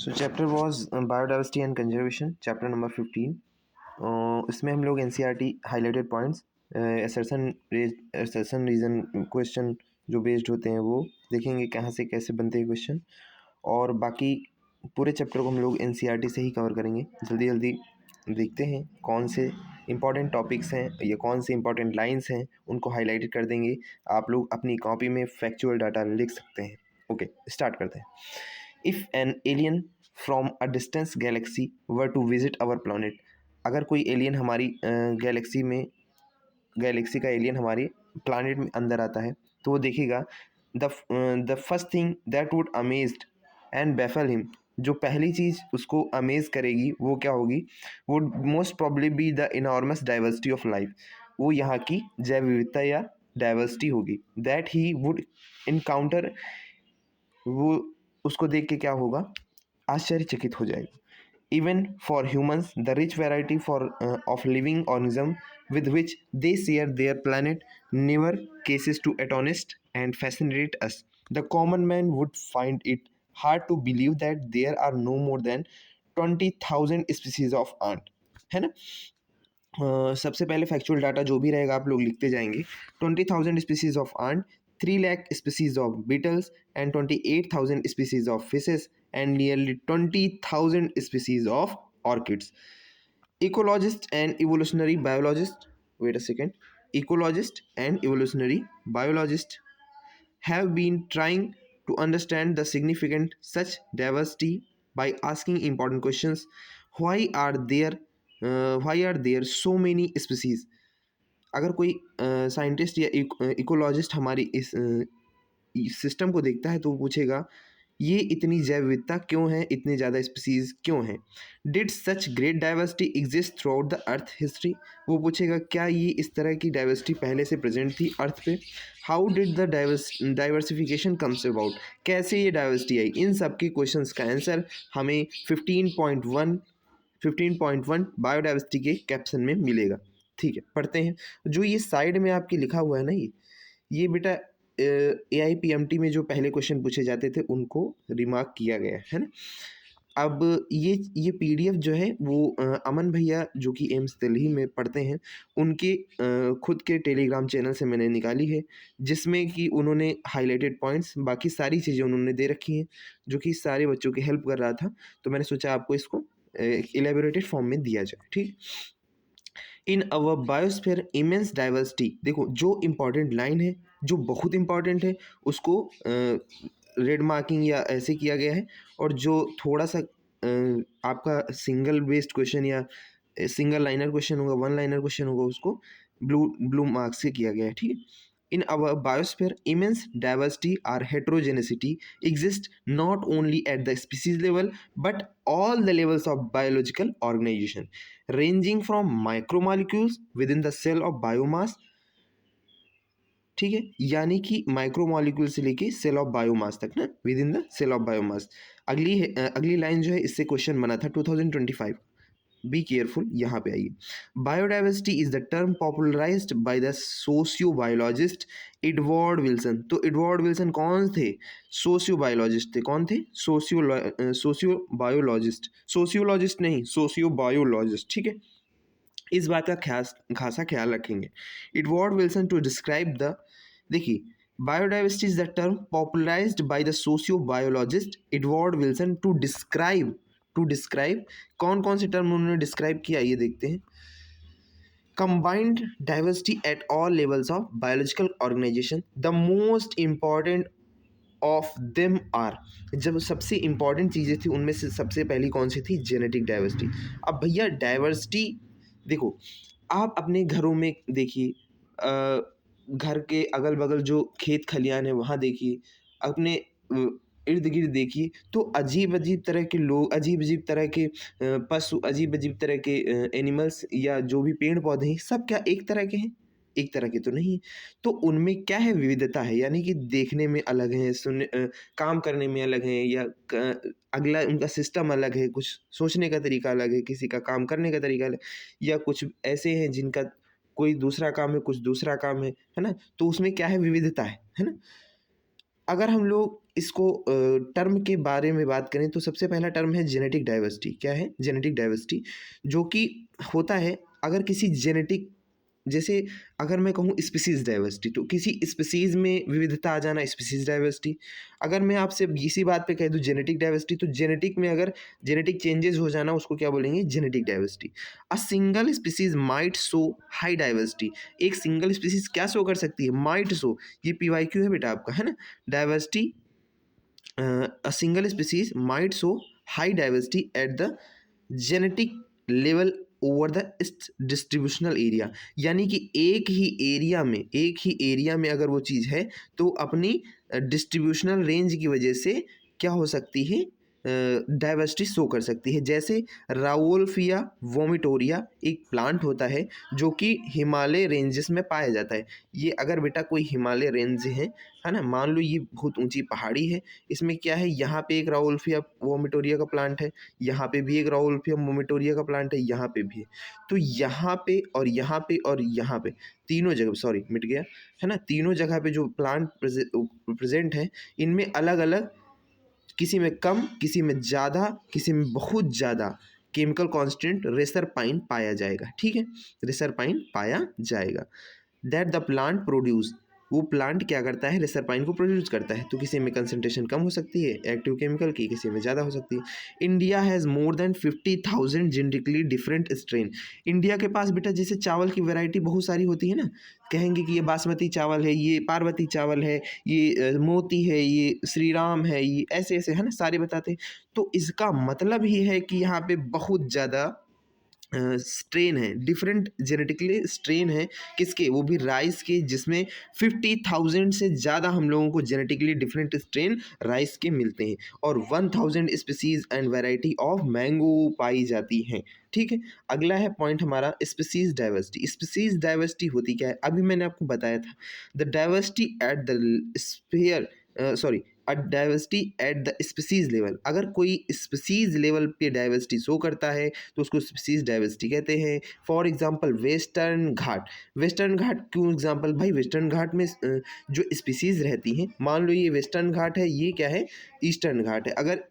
So chapter was biodiversity and conservation, chapter number 15। इसमें हम लोग NCERT highlighted points, assertion reason question जो based होते हैं वो देखेंगे, कहाँ से कैसे बनते हैं क्वेश्चन, और बाकी पूरे चैप्टर को हम लोग एनसीईआरटी से ही कवर करेंगे। जल्दी जल्दी देखते हैं कौन से इंपॉर्टेंट टॉपिक्स हैं या कौन से इंपॉर्टेंट लाइंस हैं, उनको हाईलाइट कर देंगे। आप लोग अपनी कॉपी में फैक्चुअल डाटा लिख सकते हैं। ओके, स्टार्ट करते हैं। If an alien from a distance galaxy were to visit our planet, अगर कोई एलियन हमारी गैलेक्सी का एलियन हमारी प्लानट में अंदर आता है तो वो देखेगा, the first thing that would amazed and baffle him, जो पहली चीज़ उसको अमेज करेगी वो क्या होगी, would most probably be the enormous diversity of life, वो यहाँ की जैव विविधता या डाइवर्सिटी होगी। दैट ही वुड इनकाउंटर, वो उसको देख के क्या होगा, आश्चर्यचकित हो जाएगा। Even for humans the rich variety for of living organism with which they share their planet never cases to atonist and fascinate us. The common man would find it hard to believe that there are no more than 20,000 species of ant, है ना। सबसे पहले factual data जो भी रहेगा आप लोग लिखते जाएंगे। 20,000 species of ant, 3 lakh species of beetles and 28,000 species of fishes and nearly 20,000 species of orchids. Ecologist and evolutionary biologist, wait a second, ecologist and evolutionary biologist have been trying to understand the significant such diversity by asking important questions. Why are there so many species? अगर कोई scientist या ecologist हमारी इस system को देखता है तो वो पूछेगा, ये इतनी जैव विविधता क्यों है, इतने ज़्यादा स्पीसीज क्यों हैं। Did such great diversity exist through out the earth history, वो पूछेगा क्या ये इस तरह की डाइवर्सिटी पहले से प्रेजेंट थी अर्थ पे। How did the diversification comes about, कैसे ये डाइवर्सिटी आई। इन सब के क्वेश्चंस का आंसर हमें 15.1 बायोडाइवर्सिटी के कैप्शन में मिलेगा। ठीक है, पढ़ते हैं। जो ये साइड में आपके लिखा हुआ है ना, ये बेटा AIPMT में जो पहले क्वेश्चन पूछे जाते थे उनको रिमार्क किया गया है ना। अब ये PDF जो है वो अमन भैया जो कि एम्स दिल्ली में पढ़ते हैं, उनके खुद के टेलीग्राम चैनल से मैंने निकाली है, जिसमें कि उन्होंने हाईलाइटेड पॉइंट्स, बाकी सारी चीज़ें उन्होंने दे रखी हैं, जो कि सारे बच्चों की हेल्प कर रहा था। तो मैंने सोचा आपको इसको इलेबोरेटेड फॉर्म में दिया जाए। ठीक, इन अवर बायोस्फीयर इमेंस डाइवर्सिटी, देखो जो इम्पॉर्टेंट लाइन है, जो बहुत इम्पॉर्टेंट है, उसको रेड मार्किंग या ऐसे किया गया है, और जो थोड़ा सा आपका सिंगल बेस्ड क्वेश्चन या सिंगल लाइनर क्वेश्चन होगा, वन लाइनर क्वेश्चन होगा, उसको ब्लू मार्क्स से किया गया है। ठीक है। In our biosphere, immense diversity or heterogeneity exists not only at the species level but all the levels of biological organization, ranging from micromolecules within the cell of biomass, ठीक है, यानी कि माइक्रोमोलिक्यूल से लेके सेल ऑफ बायोमास तक ना, within the cell of biomass. अगली line जो है, इससे क्वेश्चन बना था 2025। बी केयरफुल, यहाँ पे आइए। Biodiversity is the term popularized by the socio biologist Edward Wilson. तो एडवर्ड विल्सन कौन थे? सोशियो बायोलॉजिस्ट थे। कौन थे? सोशियो बायोलॉजिस्ट, सोशियोलॉजिस्ट नहीं, सोशियो बायोलॉजिस्ट। ठीक है, इस बात का खासा ख्याल रखेंगे। Edward Wilson to describe the, देखिए, biodiversity is the term popularized by the socio biologist Edward Wilson to describe कौन कौन से टर्म उन्होंने डिस्क्राइब किया, ये देखते हैं। Combined diversity at all levels of biological organisation, the most important of them are, जब सबसे इंपॉर्टेंट चीज़ें थी उनमें से सबसे पहली कौन सी थी? Genetic diversity. अब भैया डाइवर्सिटी देखो, आप अपने घरों में देखिए, घर के अगल बगल जो खेत खलियान है वहाँ देखिए, अपने इर्द गिर्द देखिए, तो अजीब अजीब तरह के लोग, अजीब अजीब तरह के पशु, अजीब अजीब तरह के एनिमल्स या जो भी पेड़ पौधे हैं, सब क्या एक तरह के हैं? एक तरह के तो नहीं। तो उनमें क्या है? विविधता है, यानी कि देखने में अलग है, काम करने में अलग है, या अगला उनका सिस्टम अलग है, कुछ सोचने का तरीका अलग है, किसी का काम करने का तरीका अलग, या कुछ ऐसे हैं जिनका कोई दूसरा काम है, कुछ दूसरा काम है ना। तो उसमें क्या है? विविधता है ना। अगर हम लोग इसको टर्म के बारे में बात करें तो सबसे पहला टर्म है जेनेटिक डाइवर्सिटी। क्या है? जेनेटिक डाइवर्सिटी, जो कि होता है अगर किसी जेनेटिक, जैसे अगर मैं कहूँ स्पीसीज डाइवर्सिटी, तो किसी स्पीसीज में विविधता आ जाना स्पीसीज डाइवर्सिटी। अगर मैं आपसे इसी बात पे कह दूँ जेनेटिक डाइवर्सिटी, तो जेनेटिक में अगर जेनेटिक चेंजेस हो जाना उसको क्या बोलेंगे? Genetic diversity. A single species might show high diversity, एक सिंगल स्पीसीज क्या शो कर सकती है? माइट शो, ये PYQ है बेटा आपका, है ना? Diversity, a single species might show high diversity at the genetic level over the distributional area, यानी कि एक ही एरिया में अगर वो चीज़ है तो अपनी डिस्ट्रीब्यूशनल रेंज की वजह से क्या हो सकती है? डाइवर्सिटी शो कर सकती है। जैसे राउल्फिया वोमिटोरिया एक प्लांट होता है जो कि हिमालय रेंजेस में पाया जाता है। ये अगर बेटा कोई हिमालय रेंज है ना, मान लो ये बहुत ऊंची पहाड़ी है, इसमें क्या है, यहाँ पे एक राउल्फिया वोमिटोरिया का प्लांट है, यहाँ पे भी एक राउल्फिया वोमिटोरिया का प्लांट है, यहाँ पे भी है। तो यहाँ पे और यहाँ पे और यहाँ पे तीनों जगह, सॉरी मिट गया, है ना, तीनों जगह पे जो प्लांट प्रेजेंट है, इनमें अलग अलग, किसी में कम, किसी में ज़्यादा, किसी में बहुत ज़्यादा केमिकल कांस्टेंट रेसरपाइन पाया जाएगा। ठीक है, रेसरपाइन पाया जाएगा। दैट द प्लांट प्रोड्यूस, वो प्लांट क्या करता है? रेसरपाइन को प्रोड्यूस करता है। तो किसी में कंसंट्रेशन कम हो सकती है एक्टिव केमिकल की, किसी में ज़्यादा हो सकती है। India has more then 50,000 genetically different strain. India के पास बेटा जैसे चावल की वैरायटी बहुत सारी होती है ना, कहेंगे कि ये बासमती चावल है, ये पार्वती चावल है, ये मोती है, ये श्री राम है, ये ऐसे ऐसे, है ना, सारे बताते हैं। तो इसका मतलब ही है कि यहाँ पे बहुत ज़्यादा स्ट्रेन है, डिफरेंट जेनेटिकली स्ट्रेन है, किसके? वो भी राइस के, जिसमें 50,000 से ज़्यादा हम लोगों को जेनेटिकली डिफरेंट स्ट्रेन राइस के मिलते हैं, और 1000 species and variety of mango पाई जाती हैं। ठीक है, अगला है पॉइंट हमारा स्पीसीज डाइवर्सिटी। स्पीसीज डाइवर्सिटी होती क्या है? अभी मैंने आपको बताया था, the diversity at the sphere, sorry, diversity at the species level. अगर कोई स्पीसीज लेवल पे डाइवर्सिटी शो करता है तो उसको स्पीसीज डाइवर्सिटी कहते हैं। For example western Ghat. Western Ghat क्यों एग्जांपल? भाई वेस्टर्न घाट में जो स्पीसीज रहती हैं, मान लो ये वेस्टर्न घाट है, ये क्या है? ईस्टर्न घाट है। अगर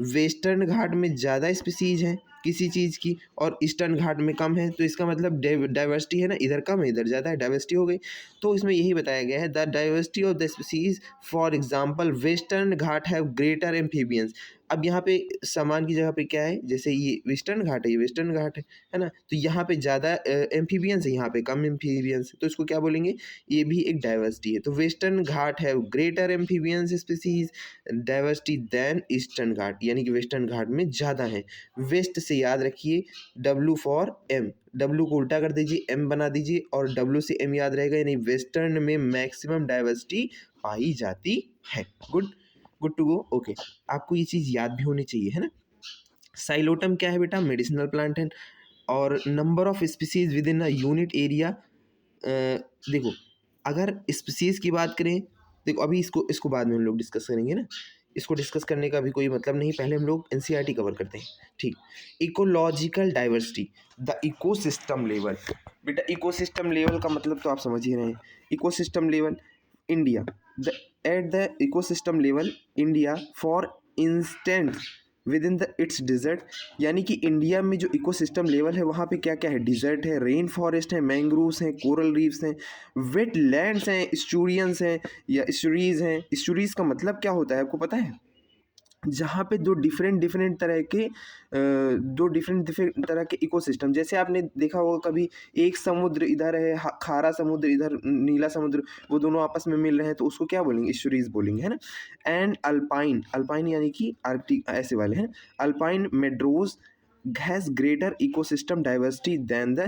वेस्टर्न घाट में ज़्यादा स्पीसीज हैं किसी चीज़ की और ईस्टर्न घाट में कम है, तो इसका मतलब डाइवर्सिटी है ना, इधर कम है इधर ज़्यादा है, डाइवर्सिटी हो गई। तो इसमें यही बताया गया है, the diversity of the species, for example western Ghat have greater amphibians. अब यहाँ पे समान की जगह पे क्या है? जैसे ये वेस्टर्न घाट है, ये वेस्टर्न घाट है ना, तो यहाँ पे ज़्यादा एम्फीबियंस है, यहाँ पे कम एम्फीबियंस है, तो इसको क्या बोलेंगे? ये भी एक डाइवर्सिटी है। तो western Ghat have greater amphibians species diversity than eastern Ghat, यानी कि वेस्टर्न घाट में ज़्यादा है। वेस्ट से याद रखिए W फॉर M, W को उल्टा कर दीजिए, M बना दीजिए और W से M याद रहेगा, यानी वेस्टर्न में मैक्सिमम डाइवर्सिटी पाई जाती है। Good to go, okay. आपको ये चीज़ याद भी होनी चाहिए, है ना। साइलोटम क्या है बेटा? मेडिसिनल प्लांट है। और number of species with in a unit area, देखो अगर स्पीसीज की बात करें, देखो अभी इसको बाद में हम लोग डिस्कस करेंगे ना, इसको डिस्कस करने का भी कोई मतलब नहीं, पहले हम लोग NCERT कवर करते हैं। ठीक, ecological diversity, the ecosystem level. बेटा इकोसिस्टम लेवल का मतलब तो आप समझ ही रहे हैं। Ecosystem level India, the at the ecosystem level India for instance within the its desert, यानी कि इंडिया में जो इकोसिस्टम लेवल है वहाँ पे क्या क्या है? डिजर्ट है, रेन फॉरेस्ट है, मैंग्रोव्स हैं, कोरल रीफ्स हैं, वेट लैंड्स हैं, स्टूरियंस हैं या स्टोरीज हैं। स्टोरीज का मतलब क्या होता है आपको पता है? जहाँ पे दो डिफरेंट डिफरेंट तरह के दो डिफरेंट डिफरेंट तरह के इकोसिस्टम, जैसे आपने देखा होगा कभी एक समुद्र इधर है, खारा समुद्र इधर, नीला समुद्र, वो दोनों आपस में मिल रहे हैं, तो उसको क्या बोलेंगे? स्टोरीज बोलेंगे, है ना। एंड अल्पाइन, अल्पाइन यानी कि आर्कटिक ऐसे वाले हैं। Alpine meadows has greater ecosystem diversity than the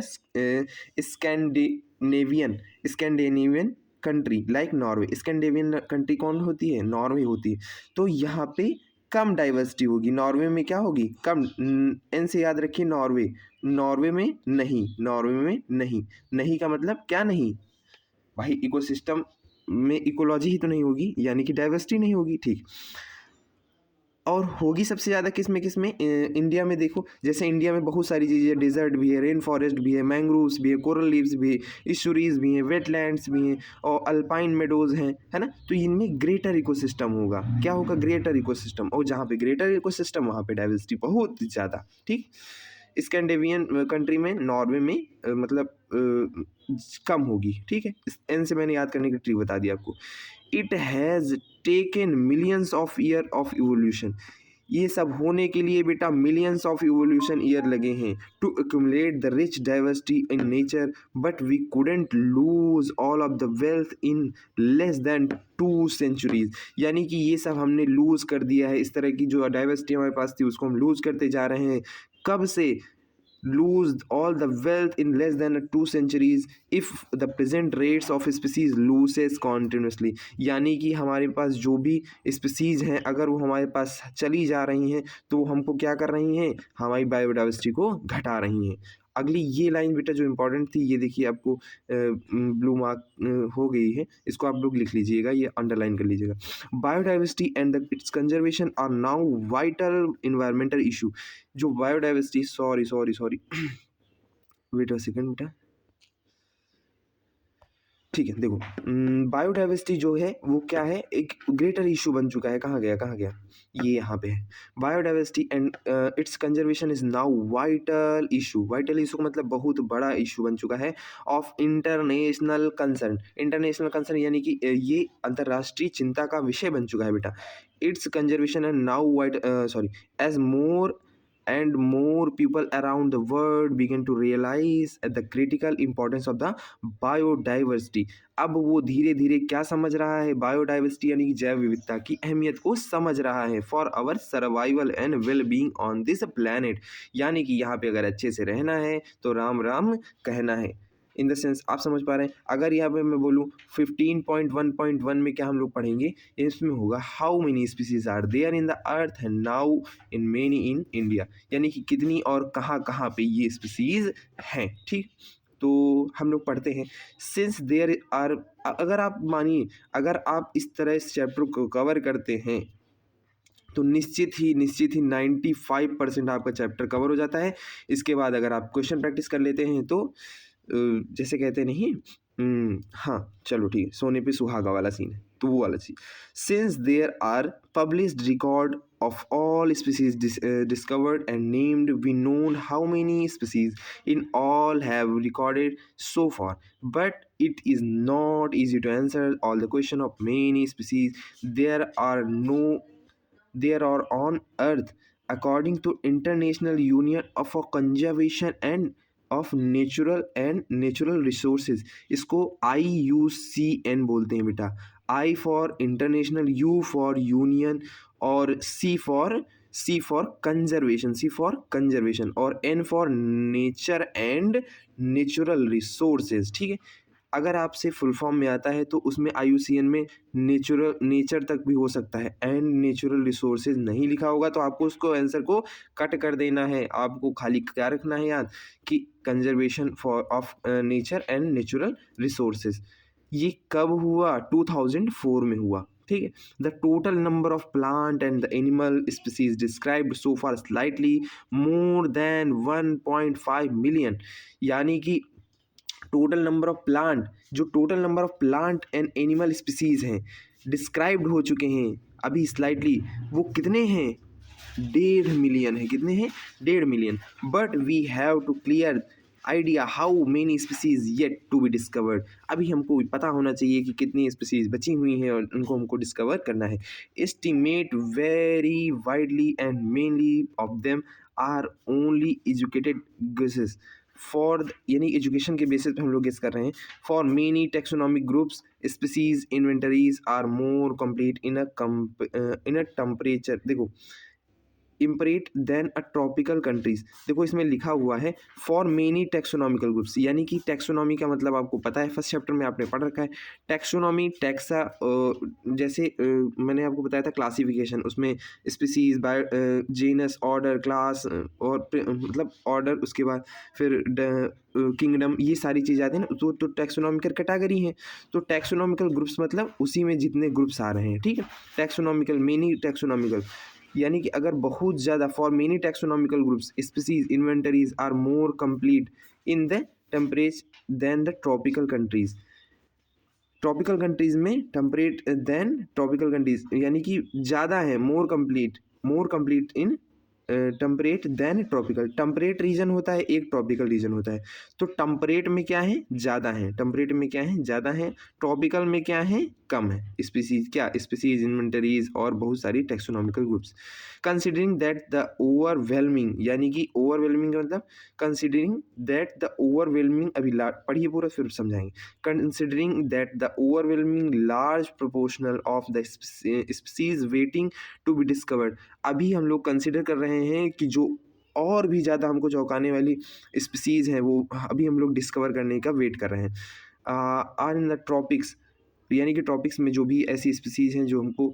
Scandinavian country like Norway. Scandinavian country कौन होती है? नॉर्वे होती है। तो यहाँ पे कम डाइवर्सिटी होगी, नॉर्वे में क्या होगी? कम। एन से याद रखिए, नॉर्वे, नॉर्वे में नहीं, नॉर्वे में नहीं। नहीं का मतलब क्या नहीं? भाई इकोसिस्टम में इकोलॉजी ही तो नहीं होगी, यानी कि डाइवर्सिटी नहीं होगी। ठीक, और होगी सबसे ज़्यादा किस में इंडिया में। देखो जैसे इंडिया में बहुत सारी चीज़ें, डेजर्ट भी है, रेन फॉरेस्ट भी है, मैंग्रोव्स भी है, कोरल लीव्स भी है, इशूरीज भी हैं, वेटलैंड्स भी हैं और अल्पाइन मेडोज हैं, है ना। तो इनमें ग्रेटर इकोसिस्टम होगा। क्या होगा? Greater ecosystem. और जहाँ पे ग्रेटर इकोसिस्टम वहाँ पे डाइवर्सिटी बहुत ज़्यादा। ठीक। स्कैंडिनेवियन कंट्री में, नॉर्वे में मतलब कम होगी। ठीक है, इस एन से मैंने याद करने की ट्रिक बता दी आपको। It has taken millions of year of evolution. ये सब होने के लिए बेटा मिलियंस ऑफ इवोल्यूशन ईयर लगे हैं to accumulate the rich diversity in nature, but we couldn't lose all of the wealth in less than 2 centuries। यानी कि ये सब हमने लूज कर दिया है, इस तरह की जो डाइवर्सिटी हमारे पास थी उसको हम लूज करते जा रहे हैं। कब से? lose all the wealth in less than 2 centuries if the present rates of species loses continuously। यानी कि हमारे पास जो भी स्पीसीज हैं अगर वो हमारे पास चली जा रही हैं तो हमको क्या कर रही हैं? हमारी बायोडाइवर्सिटी को घटा रही हैं। अगली ये लाइन बेटा जो इम्पोर्टेंट थी, ये देखिए आपको ब्लू मार्क हो गई है, इसको आप लोग लिख लीजिएगा, ये अंडरलाइन कर लीजिएगा। Biodiversity and its conservation are now vital environmental issue. जो biodiversity, sorry wait a second बेटा। ठीक है, देखो बायोडाइवर्सिटी जो है वो क्या है, एक ग्रेटर इशू बन चुका है। कहाँ गया? ये यहाँ पे है। Biodiversity and its conservation is now vital issue. Vital issue का मतलब बहुत बड़ा इशू बन चुका है of international concern. International concern यानी कि ये अंतर्राष्ट्रीय चिंता का विषय बन चुका है बेटा। Its conservation and now as more and more people around the world begin to realize the critical importance of the biodiversity। अब वो धीरे धीरे क्या समझ रहा है? बायोडाइवर्सिटी यानी कि जैव विविधता की अहमियत को समझ रहा है for our survival and well being on this planet. यानी कि यहाँ पे अगर अच्छे से रहना है तो राम राम कहना है। इन द सेंस आप समझ पा रहे हैं? अगर यहाँ पे मैं बोलूँ 15.1.1 में क्या हम लोग पढ़ेंगे, इसमें होगा how many species are there in the earth and now in many in India. यानी कि कितनी और कहाँ कहाँ पे ये स्पीसीज हैं। ठीक, तो हम लोग पढ़ते हैं सिंस देयर आर। अगर आप मानिए, अगर आप इस तरह इस चैप्टर को कवर करते हैं तो निश्चित ही 95% आपका चैप्टर कवर हो जाता है। इसके बाद अगर आप क्वेश्चन प्रैक्टिस कर लेते हैं तो जैसे कहते नहीं, हाँ चलो ठीक है, सोने पे सुहागा वाला सीन है, तो वो वाला चीज। Since there are published record of all species discovered and named, we know how many species in all have recorded so far, but it is not easy to answer all the question of many species there are on earth according to International Union of Conservation and of natural and natural resources. इसको IUCN बोलते हैं बेटा। I for international, U for union और C for conservation और N for nature and natural resources. ठीक है, अगर आपसे फुल फॉर्म में आता है तो उसमें IUCN में नेचर तक भी हो सकता है, एंड नेचुरल रिसोर्सेज नहीं लिखा होगा तो आपको उसको आंसर को कट कर देना है। आपको खाली क्या रखना है याद कि conservation for of nature and natural resources. ये कब हुआ? 2004 में हुआ। ठीक है, the total number of plant and the animal species described so far slightly more than 1.5 million. यानी कि total number of plant and animal species हैं डिस्क्राइब्ड हो चुके हैं अभी स्लाइटली, वो कितने हैं? 1.5 मिलियन है। कितने हैं? 1.5 million. But we have to clear idea how many species yet to be discovered. अभी हमको पता होना चाहिए कि कितनी स्पीसीज बची हुई हैं और उनको हमको डिस्कवर करना है। Estimate very widely and mainly of them are only educated guesses for, यानी एजुकेशन के बेसिस पे हम लोग गेस कर रहे हैं। For many taxonomic groups species inventories are more complete in a temperature, देखो temperate than a tropical countries. देखो इसमें लिखा हुआ है फॉर मेनी टेक्सोनॉमिकल ग्रुप्स, यानी कि टेक्सोनॉमी का मतलब आपको पता है, फर्स्ट चैप्टर में आपने पढ़ रखा है। टेक्सोनॉमी टेक्सा, जैसे मैंने आपको बताया था क्लासिफिकेशन, उसमें species, bio, genus, order, class और मतलब ऑर्डर, उसके बाद फिर किंगडम, ये सारी चीज़ आती हैं ना, तो टेक्सोनॉमिकल कैटेगरी है। तो टेक्सोनॉमिकल ग्रुप्स मतलब उसी में जितने ग्रुप्स आ रहे हैं। ठीक है, टेक्सोनॉमिकल, मेनी टेक्सोनॉमिकल यानी कि अगर बहुत ज़्यादा for many taxonomical groups species inventories are more complete in the temperature than the tropical countries. Tropical countries में टेम्परेट देन ट्रॉपिकल कंट्रीज यानी कि ज़्यादा है, more complete in temperate than tropical. Temperate region होता है, एक ट्रॉपिकल रीजन होता है। तो टेम्परेट में क्या है, ज़्यादा है, टेम्परेट में क्या है, ज़्यादा है, ट्रॉपिकल में क्या है, कम है। स्पीसीज क्या, स्पीसीज इन्वेंटरीज और बहुत सारी taxonomical groups. Considering that the overwhelming, यानी कि ओवरवेलमिंग का मतलब कंसिडरिंग दैट द ओवरवेलमिंग, अभी पढ़िए पूरा फिर समझाएंगे। Considering that the overwhelming large proportional of the species waiting to be discovered. अभी हम लोग कंसिडर कर रहे हैं कि जो और भी ज़्यादा हमको चौंकाने वाली स्पीसीज हैं वो अभी हम लोग डिस्कवर करने का वेट कर रहे हैं। आर इन द ट्रॉपिक्स, यानी कि ट्रॉपिक्स में जो भी ऐसी स्पीसीज हैं जो हमको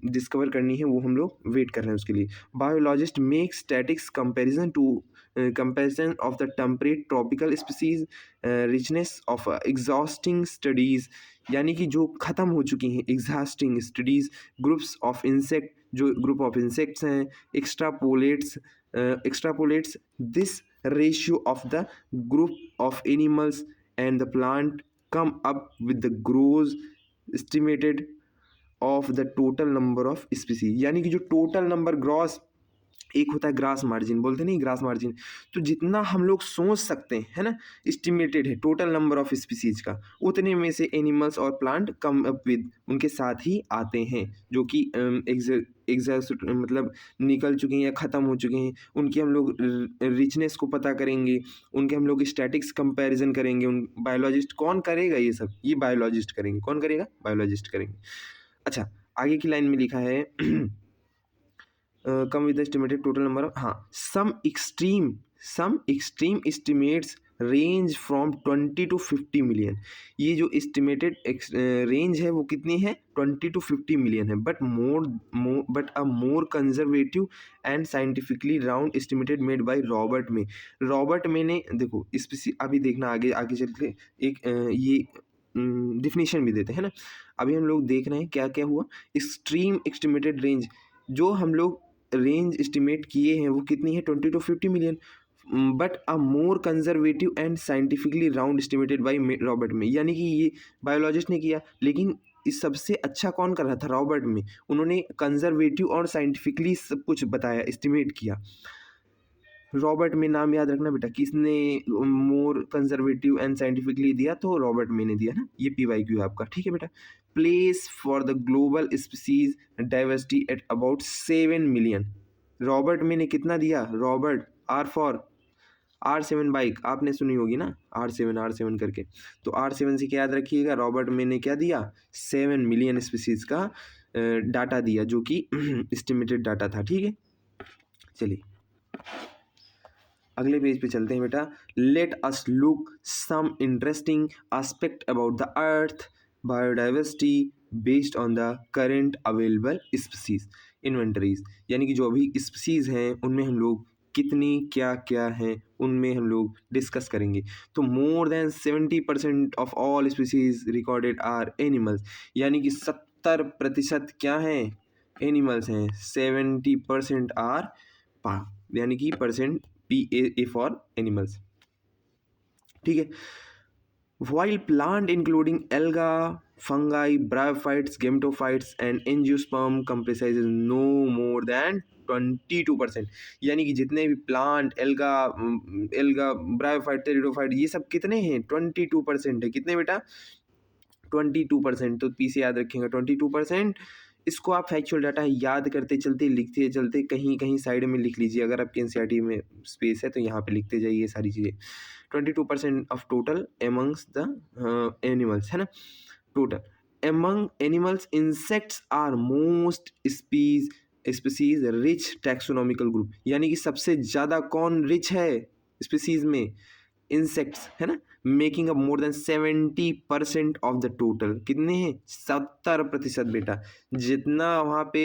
डिस्कवर करनी है वो हम लोग वेट कर रहे हैं उसके लिए। Biologist make statics comparison of the temperate tropical species richness of exhausting studies, यानी कि जो ख़त्म हो चुकी हैं exhausting studies. Groups of insect, जो ग्रुप ऑफ इंसेक्ट्स हैं, extrapolates this ratio of the group of animals and the plant come up with the gross estimated of the total number of species। यानी कि जो total number gross, एक होता है grass margin, बोलते नहीं grass margin, तो जितना हम लोग सोच सकते हैं, है ना, एस्टिमेटेड है टोटल नंबर ऑफ स्पीसीज का, उतने में से एनिमल्स और प्लांट कम अप विद उनके साथ ही आते हैं, जो कि मतलब निकल चुके हैं या ख़त्म हो चुके हैं। उनकी हम लोग रिचनेस को पता करेंगे, उनके हम लोग स्टैटिक्स कंपैरिजन करेंगे। उन बायोलॉजिस्ट कौन करेगा ये सब, ये बायोलॉजिस्ट करेंगे। कौन करेगा, बायोलॉजिस्ट करेंगे। अच्छा, आगे की लाइन में लिखा है come with estimated total number of, हाँ, some extreme estimates range from 20 to 50 million. ये जो एस्टिमेटेड रेंज है वो कितनी है, 20 to 50 मिलियन है। But a more conservative and scientifically round estimated made by Robert मे ने, देखो अभी देखना आगे आगे चल के एक ये डिफिनेशन भी देते हैं ना। अभी हम लोग देख रहे हैं क्या क्या हुआ। एक्सट्रीम एस्टिमेटेड रेंज, जो हम लोग रेंज एस्टिमेट किए हैं वो कितनी है, 20 to 50 million. But a more conservative and scientifically round estimated by Robert में, यानी कि ये बायोलॉजिस्ट ने किया, लेकिन इस सबसे अच्छा कौन कर रहा था, रॉबर्ट में। उन्होंने कंजर्वेटिव और साइंटिफिकली सब कुछ बताया, एस्टिमेट किया। रॉबर्ट में नाम याद रखना बेटा, किसने मोर कंजर्वेटिव एंड साइंटिफिकली दिया, तो रॉबर्ट में ने दिया ना। ये PYQ है आपका, ठीक है बेटा। Place for the global species diversity at about 7 million. Robert में ने कितना दिया, रॉबर्ट R7 बाइक आपने सुनी होगी ना, R7 करके, तो R7 से क्या याद रखिएगा, रॉबर्ट में ने क्या दिया, 7 मिलियन स्पीसीज का डाटा दिया, जो कि एस्टिमेटेड डाटा था, ठीक है। चलिए अगले पेज पे चलते हैं बेटा। Let us look some interesting aspect about the earth biodiversity based on the current available species inventories, यानी कि जो अभी स्पीसीज हैं उनमें हम लोग कितनी क्या क्या हैं उनमें हम लोग डिस्कस करेंगे। तो more than 70% of all species recorded are animals, यानी कि 70% क्या हैं, एनिमल्स हैं। 70% आर यानी कि परसेंट PA फॉर एनिमल्स, ठीक है। While plant including alga, fungi, bryophytes, gametophytes and angiosperm comprises no more than 22%, यानी कि जितने भी प्लांट एल्गा ब्रायोफाइट टेरिडोफाइट ये सब कितने हैं, 22% है। कितने बेटा, 22%। तो पी से याद रखेंगे 22%। इसको आप फैक्चुअल डाटा याद करते चलते लिखते चलते कहीं कहीं साइड में लिख लीजिए, अगर आपके NCERT में स्पेस है तो यहाँ पे लिखते जाइए सारी चीज़ें। 22% of total amongst the animals, है ना। Total among animals insects are most species rich taxonomical group, यानी कि सबसे ज़्यादा कौन रिच है स्पीसीज में, इंसेक्ट्स, है ना। Making up more than 70% of the total, कितने हैं, 70% बेटा। जितना वहाँ पे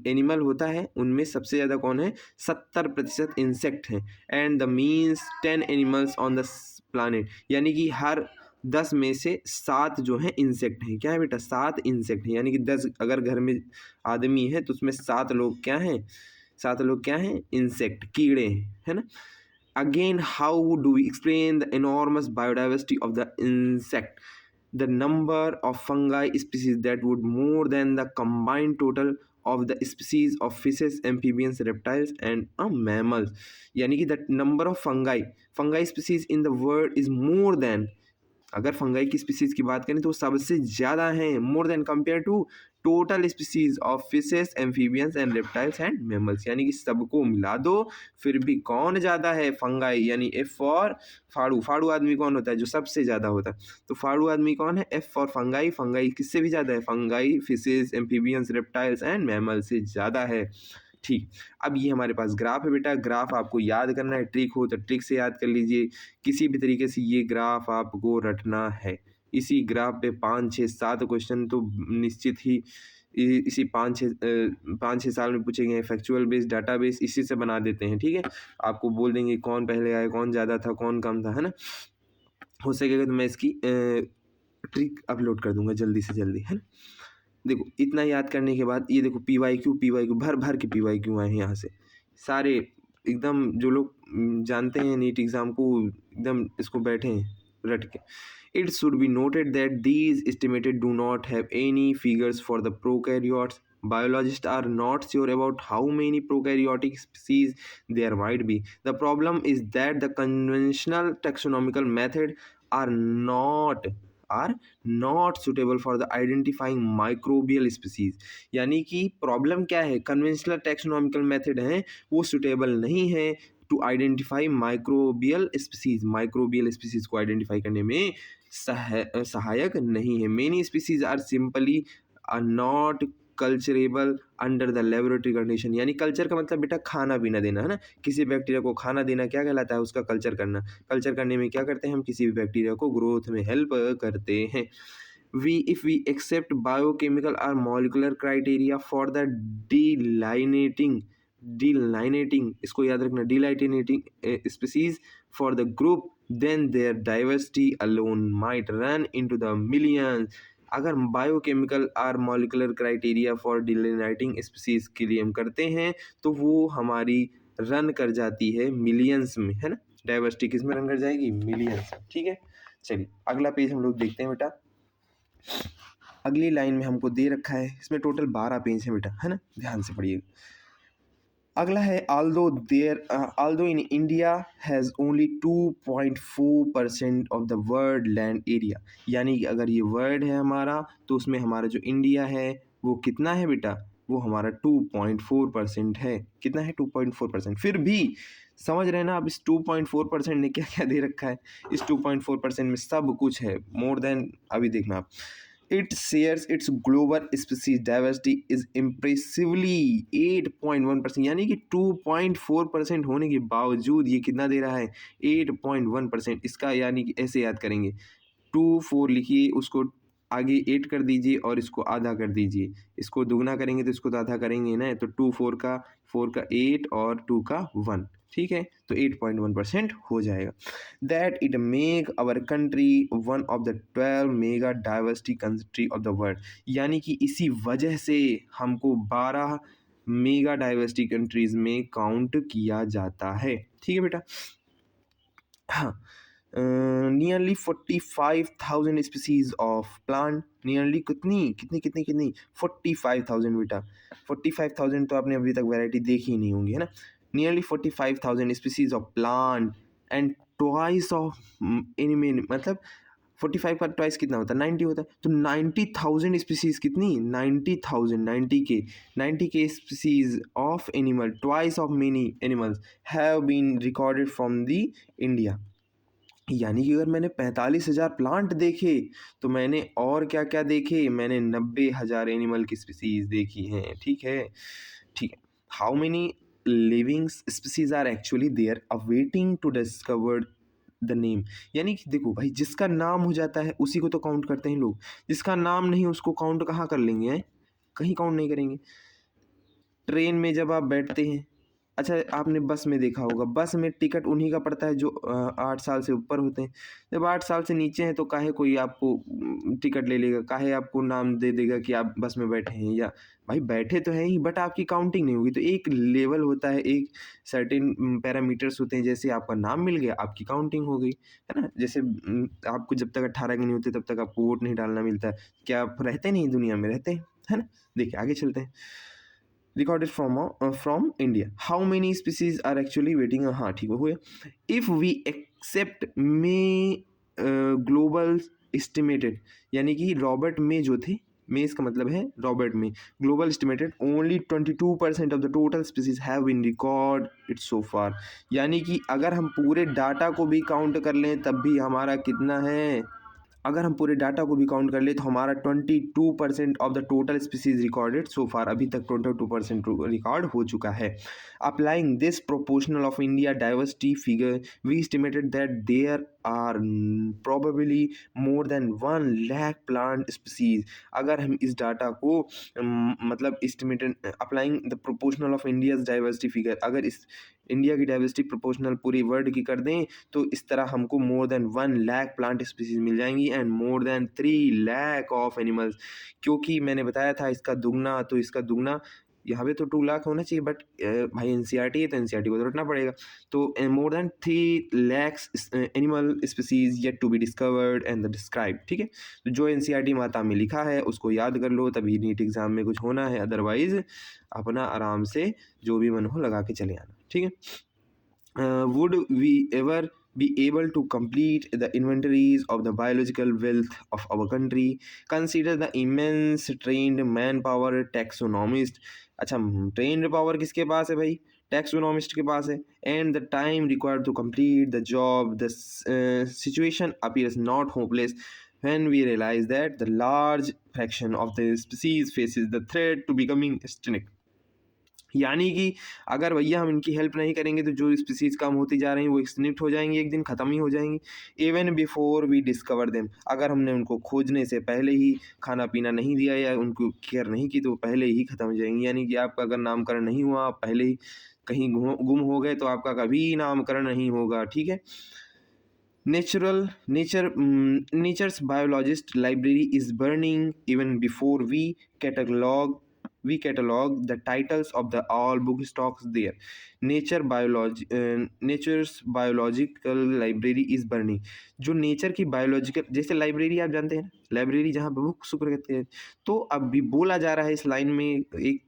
एनिमल होता है उनमें सबसे ज़्यादा कौन है, 70% इंसेक्ट हैं। And the means 10 animals on the planet, यानी कि हर 10 में से 7 जो हैं इंसेक्ट हैं। क्या है बेटा? 7 इंसेक्ट हैं, यानी कि 10 अगर घर में आदमी है तो उसमें 7 लोग क्या हैं? 7 लोग क्या हैं? इंसेक्ट, कीड़े हैं, है ना? Again, how do we explain the enormous biodiversity of the insect? The number of fungi species that would more than the combined total of the species of fishes, amphibians, reptiles and mammals. यानी कि the number of fungi species in the world is more than, अगर fungi की species की बात करें तो सबसे ज़्यादा हैं, more than compare to total species of fishes, amphibians and reptiles and mammals. यानी कि सबको मिला दो फिर भी कौन ज़्यादा है? फंगाई, यानी एफ फॉर फाड़ू। फाड़ू आदमी कौन होता है? जो सबसे ज़्यादा होता है। तो फाड़ू आदमी कौन है? F for fungi. फंगाई किससे भी ज़्यादा है? Fungi fishes, amphibians, reptiles and mammal से ज़्यादा है। ठीक, अब ये हमारे पास ग्राफ है बेटा। ग्राफ आपको याद करना है, ट्रिक हो तो ट्रिक से याद कर लीजिए, किसी भी तरीके से ये ग्राफ आपको रटना है। इसी ग्राफ पे 5, 6, 7 क्वेश्चन तो निश्चित ही इसी 5, 6 साल में पूछे गए हैं। फैक्चुअल बेस, डाटा बेस इसी से बना देते हैं। ठीक है, आपको बोल देंगे कौन पहले आया, कौन ज़्यादा था, कौन कम था, है ना? हो सकेगा तो मैं इसकी ट्रिक अपलोड कर दूंगा जल्दी से जल्दी, है ना? देखो इतना याद करने के बाद ये देखो पी वाई क्यू भर भर के PYQ आए हैं यहाँ से सारे, एकदम जो लोग जानते हैं नीट एग्ज़ाम को, एकदम इसको बैठे हैं रट के। It should be noted that these estimated do not have any figures for the prokaryotes. Biologists are not sure about how many prokaryotic species there might be. The problem is that the conventional taxonomical method are not are not suitable for the identifying microbial species. यानी कि problem क्या है? Conventional taxonomical method हैं वो suitable नहीं है to identify microbial species. Microbial species को identify करने में सहायक नहीं है। Many species are simply not culturable under the laboratory condition. यानी कल्चर का मतलब बेटा खाना पीना देना, है ना? किसी बैक्टीरिया को खाना देना क्या कहलाता है? उसका कल्चर करना। कल्चर करने में क्या करते हैं हम? किसी भी बैक्टीरिया को ग्रोथ में हेल्प करते हैं। If we accept biochemical or molecular criteria for the delineating इसको याद रखना, delineating species for the group, then their diversity alone might run into the millions. अगर बायोकेमिकल और मॉलिकुलर क्राइटेरिया फॉर डिलिनेटिंग स्पीसीज के लिए हम करते हैं तो वो हमारी रन कर जाती है मिलियंस में, है ना? डाइवर्सिटी किस में रन कर जाएगी? मिलियंस। ठीक है, चलिए अगला पेज हम लोग देखते हैं बेटा। अगली लाइन में हमको दे रखा है, इसमें टोटल 12 पेज है बेटा, है ना? ध्यान से पढ़िएगा। अगला है although in India has only 2.4% of the world land area। यानी कि अगर ये वर्ड है हमारा तो उसमें हमारा जो इंडिया है वो कितना है बेटा? वो हमारा 2.4% है। कितना है? 2.4%। फिर भी समझ रहे हैं ना आप, इस 2.4% ने क्या क्या दे रखा है? इस 2.4% में सब कुछ है, मोर देन। अभी देखना आप, It shares its global species diversity is impressively 8.1%। यानी कि 2.4% होने के बावजूद ये कितना दे रहा है? 8.1%। इसका यानी कि ऐसे याद करेंगे, 2 4 लिखिए, उसको आगे 8 कर दीजिए और इसको आधा कर दीजिए। इसको दुगना करेंगे तो इसको तो आधा करेंगे ना, तो 2 4 का 8 और 2 का 1। ठीक है, तो 8.1% हो जाएगा। That it make our country one of the 12 mega diversity country of the world. यानी कि इसी वजह से हमको 12 मेगा डाइवर्सिटी कंट्रीज में काउंट किया जाता है। ठीक है बेटा, हाँ। Nearly 45,000 species of plant. Nearly कितनी 45,000 बेटा। 45,000 तो आपने अभी तक वैरायटी देखी ही नहीं होंगी, है ना? Nearly 45,000 species of plant and twice of animal. मतलब 45 का ट्वाइस कितना होता है? 90 होता है। तो 90,000 स्पीसीज, कितनी? 90,000, 90 के species of animal, twice of many animals have been recorded from the India. यानी कि अगर मैंने 45,000 प्लांट देखे तो मैंने और क्या क्या देखे? मैंने 90,000 एनिमल की स्पीसीज देखी हैं। ठीक है, ठीक है। How many living species are actually there awaiting to discover the name. यानी कि देखो भाई, जिसका नाम हो जाता है उसी को तो काउंट करते हैं लोग, जिसका नाम नहीं उसको काउंट कहाँ कर लेंगे? हैं, कहीं काउंट नहीं करेंगे। ट्रेन में जब आप बैठते हैं अच्छा, आपने बस में देखा होगा, बस में टिकट उन्हीं का पड़ता है जो 8 साल से ऊपर होते हैं। जब 8 साल से नीचे हैं तो काहे कोई आपको टिकट ले लेगा, काहे आपको नाम दे देगा कि आप बस में बैठे हैं, या भाई बैठे तो हैं ही बट आपकी काउंटिंग नहीं होगी। तो एक लेवल होता है, एक सर्टेन पैरामीटर्स होते हैं, जैसे आपका नाम मिल गया, आपकी काउंटिंग हो गई, है ना? जैसे आपको जब तक 18 के नहीं होते तब तक आपको वोट नहीं डालना मिलता है। क्या आप रहते नहीं दुनिया में? रहते हैं, है ना? देखिए आगे चलते हैं। Recorded from India. How many species are actually waiting? हाँ ठीक हो गया। If we accept May global estimated, यानी कि रॉबर्ट मे जो थे, मे इसका मतलब है Robert May, global estimated only 22% of the total species have been record it so far. यानी कि अगर हम पूरे डाटा को भी काउंट कर लें तब भी हमारा कितना है, अगर हम पूरे डाटा को भी काउंट कर ले तो हमारा 22% of the total species recorded so far, अभी तक 22% रिकॉर्ड हो चुका है। Applying this proportional of India diversity figure, we estimated that there are probably more than 1 lakh plant species. अगर हम इस डाटा को मतलब estimated applying the proportional of India's diversity figure, अगर इस इंडिया की डाइवर्सिटी प्रोपोर्शनल पूरी वर्ल्ड की कर दें तो इस तरह हमको more than 1 lakh plant species मिल जाएंगी and more than 3 lakh of animals. क्योंकि मैंने बताया था इसका दुगना, तो इसका दुगना यहाँ पे तो 2 लाख होना चाहिए, बट भाई एनसीईआरटी है तो एनसीईआरटी को तो रटना पड़ेगा। तो more than 3 lakhs animal species yet to be discovered and describe. ठीक है, तो जो एनसीईआरटी माता में लिखा है उसको याद कर लो, तभी नीट एग्जाम में कुछ होना है, अदरवाइज अपना आराम से जो भी मन हो लगा के चले आना। ठीक है। Would we ever be able to complete the inventories of the biological wealth of our country? Consider the immense trained manpower taxonomist. अच्छा, trained power किसके पास है भाई? Taxonomist के पास है। And the time required to complete the job, the situation appears not hopeless when we realize that the large fraction of the species faces the threat to becoming extinct. यानी कि अगर भैया हम इनकी हेल्प नहीं करेंगे तो जो स्पीसीज कम होती जा रही हैं वो एक्सटिंक्ट हो जाएंगी, एक दिन ख़त्म ही हो जाएंगी। Even before we discover them, अगर हमने उनको खोजने से पहले ही खाना पीना नहीं दिया या उनको केयर नहीं की तो पहले ही ख़त्म हो जाएंगी। यानी कि आपका अगर नामकरण नहीं हुआ, आप पहले ही कहीं गुम हो गए तो आपका कभी नामकरण नहीं होगा। ठीक है। Nature's biologist library is burning even before we catalog the titles of the all book stocks there. Nature's biological library is burning. जो नेचर की बायोलॉजिकल, जैसे लाइब्रेरी आप जानते हैं, लाइब्रेरी जहाँ बुक शुक्र कहते हैं, तो अब भी बोला जा रहा है इस लाइन में एक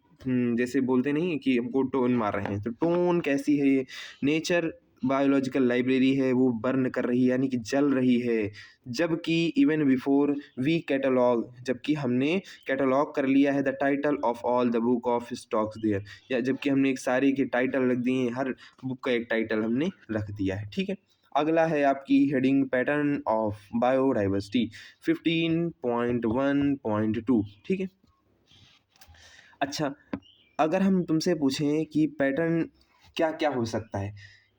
जैसे बोलते नहीं कि हमको टोन मार रहे हैं, तो टोन कैसी है ये, नेचर बायोलॉजिकल लाइब्रेरी है वो बर्न कर रही है, यानी कि जल रही है। जबकि इवन बिफोर वी कैटलॉग, जबकि हमने कैटलॉग कर लिया है the title of all the book of stocks there, या जबकि हमने एक सारे के टाइटल रख दिए हैं, हर बुक का एक टाइटल हमने रख दिया है। ठीक है। अगला है आपकी हेडिंग पैटर्न ऑफ बायोडाइवर्सिटी 15.1.2। ठीक है। अच्छा, अगर हम तुमसे पूछें कि पैटर्न क्या क्या हो सकता है,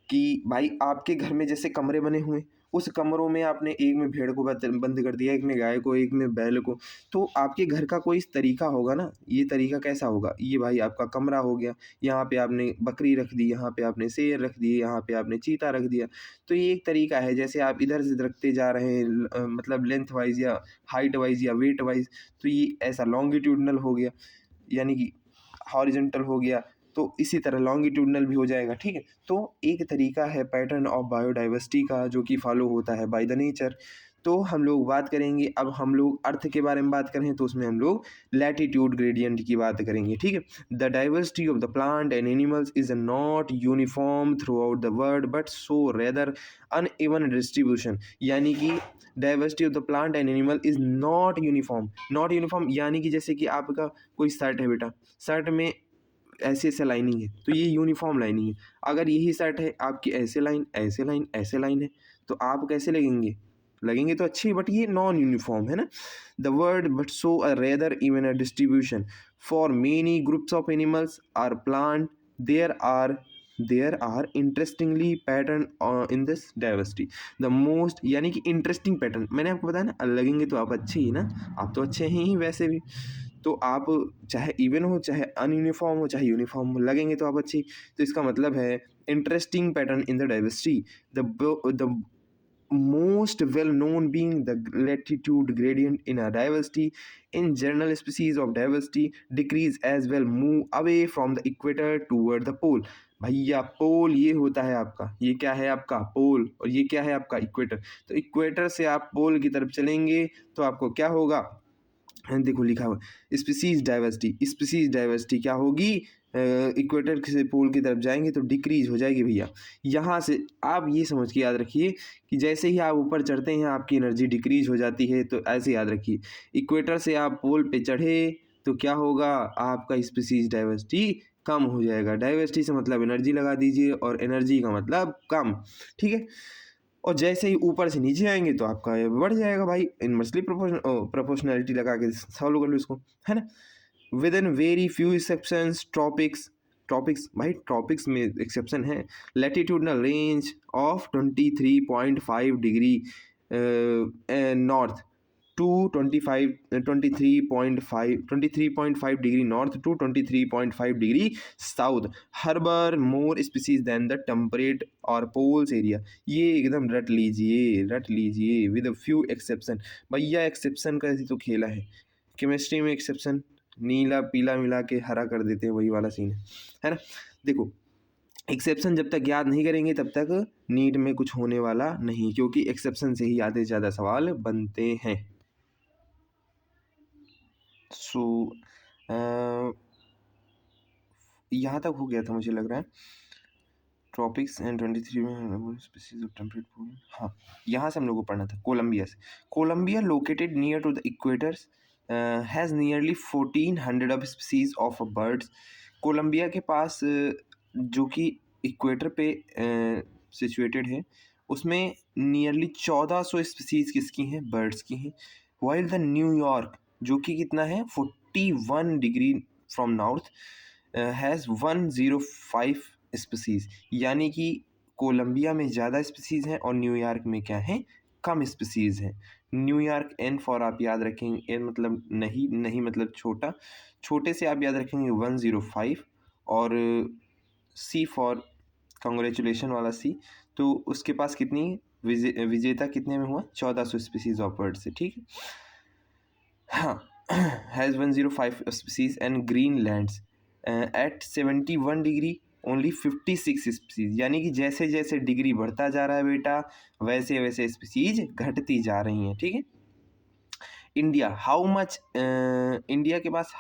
कि भाई आपके घर में जैसे कमरे बने हुए, उस कमरों में आपने एक में भेड़ को बंद कर दिया, एक में गाय को, एक में बैल को, तो आपके घर का कोई तरीका होगा ना। ये तरीका कैसा होगा, ये भाई आपका कमरा हो गया, यहाँ पे आपने बकरी रख दी, यहाँ पे आपने शेर रख दिए, यहाँ पे आपने चीता रख दिया। तो ये एक तरीका है, जैसे आप इधर से रखते जा रहे हैं मतलब लेंथ वाइज या हाइट वाइज या वेट वाइज, तो ये ऐसा लॉन्गिट्यूडनल हो गया, यानी कि हॉरिजॉन्टल हो गया, तो इसी तरह लॉन्गिट्यूडनल भी हो जाएगा। ठीक है। तो एक तरीका है पैटर्न ऑफ बायोडाइवर्सिटी का जो कि फॉलो होता है बाय द नेचर। तो हम लोग बात करेंगे, अब हम लोग अर्थ के बारे में बात करें तो उसमें हम लोग लैटिट्यूड ग्रेडियंट की बात करेंगे। ठीक है। The diversity of the plant and animals is not uniform through out the world but so rather uneven distribution. यानी कि diversity of the plant and animal is not uniform, यानी कि जैसे कि आपका कोई शर्ट है बेटा, शर्ट में ऐसे ऐसे लाइनिंग है तो ये यूनिफॉर्म लाइनिंग है। अगर यही शर्ट है आपकी ऐसे लाइन ऐसे लाइन ऐसे लाइन है, तो आप कैसे लगेंगे तो अच्छी, बट ये नॉन यूनिफॉर्म है ना। The word but so a rather even a distribution for many groups of animals or plant there are interestingly pattern in this diversity the most, यानी कि इंटरेस्टिंग पैटर्न। मैंने आपको बताया ना, लगेंगे तो आप अच्छे ही ना, आप तो अच्छे हैं ही वैसे भी। तो आप चाहे इवन हो चाहे अनयूनिफॉर्म हो चाहे यूनिफॉर्म हो लगेंगे तो आप अच्छी। तो इसका मतलब है interesting pattern in the diversity, the most well known being the latitude gradient in a diversity. In general, species of diversity decrease as well move away from the equator toward the pole. भैया पोल ये होता है आपका, ये क्या है आपका पोल, और ये क्या है आपका इक्वेटर। तो इक्वेटर से आप पोल की तरफ चलेंगे तो आपको क्या होगा, देखो लिखा हुआ स्पीसीज डाइवर्सिटी क्या होगी, इक्वेटर से पोल की तरफ जाएंगे तो डिक्रीज हो जाएगी भैया। यहाँ से आप ये समझ के याद रखिए कि जैसे ही आप ऊपर चढ़ते हैं आपकी एनर्जी डिक्रीज हो जाती है, तो ऐसे याद रखिए इक्वेटर से आप पोल पे चढ़े तो क्या होगा, आपका स्पीसीज डाइवर्सिटी कम हो जाएगा। डाइवर्सिटी से मतलब एनर्जी लगा दीजिए, और एनर्जी का मतलब कम, ठीक है। और जैसे ही ऊपर से नीचे आएंगे तो आपका ये बढ़ जाएगा भाई, इनवर्सली प्रोपोर्शनैलिटी लगा के सॉल्व कर लो इसको, है ना। Within very few exceptions tropics भाई ट्रॉपिक्स में एक्सेप्शन है, latitudinal range of 23.5 degree north to 23.5 degree north to 23.5 degree south harbour more species than the temperate और पोल्स एरिया। ये एकदम रट लीजिए विद फ्यू एक्सेप्शन। भैया एक्सेप्शन का ऐसी तो खेला है, केमिस्ट्री में एक्सेप्शन नीला पीला मिला के हरा कर देते हैं, वही वाला सीन है ना। देखो एक्सेप्शन जब तक याद नहीं करेंगे तब तक नीट में कुछ होने वाला नहीं, क्योंकि एक्सेप्शन से ही आधे से ज़्यादा सवाल बनते हैं। सो यहाँ तक हो गया था मुझे लग रहा है, ट्रॉपिक्स एंड 23 में स्पीसीज ऑफ टेम्परेट पूल। हाँ, यहाँ से हम लोग को पढ़ना था कोलंबिया से। Colombia located near to the equators has nearly 1400 of species of birds. Colombia के पास जो कि इक्वेटर पे सिचुएटेड है, उसमें नियरली 1400 स्पीसीज किसकी हैं, बर्ड्स की हैं। वाइल द न्यूयॉर्क जो कि कितना है 41 degree from north has 105 species, यानी कि कोलंबिया में ज़्यादा स्पीसीज हैं और न्यूयॉर्क में क्या है, कम स्पीसीज हैं। न्यूयॉर्क एन फॉर आप याद रखेंगे, एन मतलब नहीं मतलब छोटा, छोटे से आप याद रखेंगे 105, और सी फॉर कॉन्ग्रेचुलेशन वाला सी, तो उसके पास कितनी विजेता कितने में हुआ 1400 स्पीसीज ऑफ बर्ड से, ठीक है। हाँ, has 105 species and Greenland's at 71 degree only 56 species, यानी कि जैसे जैसे डिग्री बढ़ता जा रहा है बेटा वैसे वैसे स्पीसीज घटती जा रही हैं, ठीक है। इंडिया हाउ मच, इंडिया के पास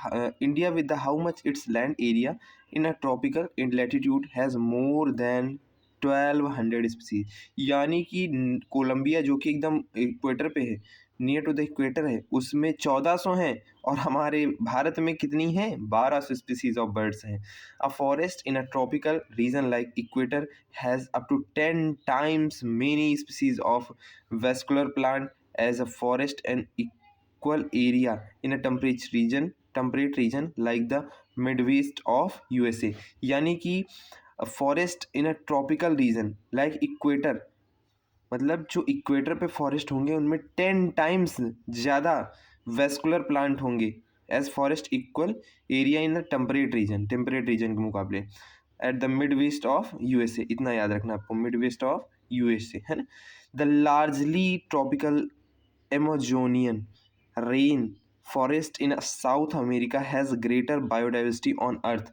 India with the how much its land area in a tropical in latitude has more than 1200 species, यानी कि कोलंबिया जो कि एकदम इक्वेटर पे है, नियर टू द इक्वेटर है, उसमें 1400 हैं, और हमारे भारत में कितनी हैं 1200 स्पीसीज ऑफ बर्ड्स हैं। A forest in a tropical region like equator has up to 10 times many species of vascular plant as a forest and equal area in a temperate region like the Midwest of USA, यानी कि forest in a tropical region like equator, मतलब जो equator पे forest होंगे उनमें 10 times ज़्यादा vascular plant होंगे as forest equal area in the temperate region के मुकाबले at the mid west of USA. इतना याद रखना आपको, मिड वेस्ट ऑफ यूएसए, है ना। The largely tropical Amazonian rain forest in South America has greater biodiversity on Earth.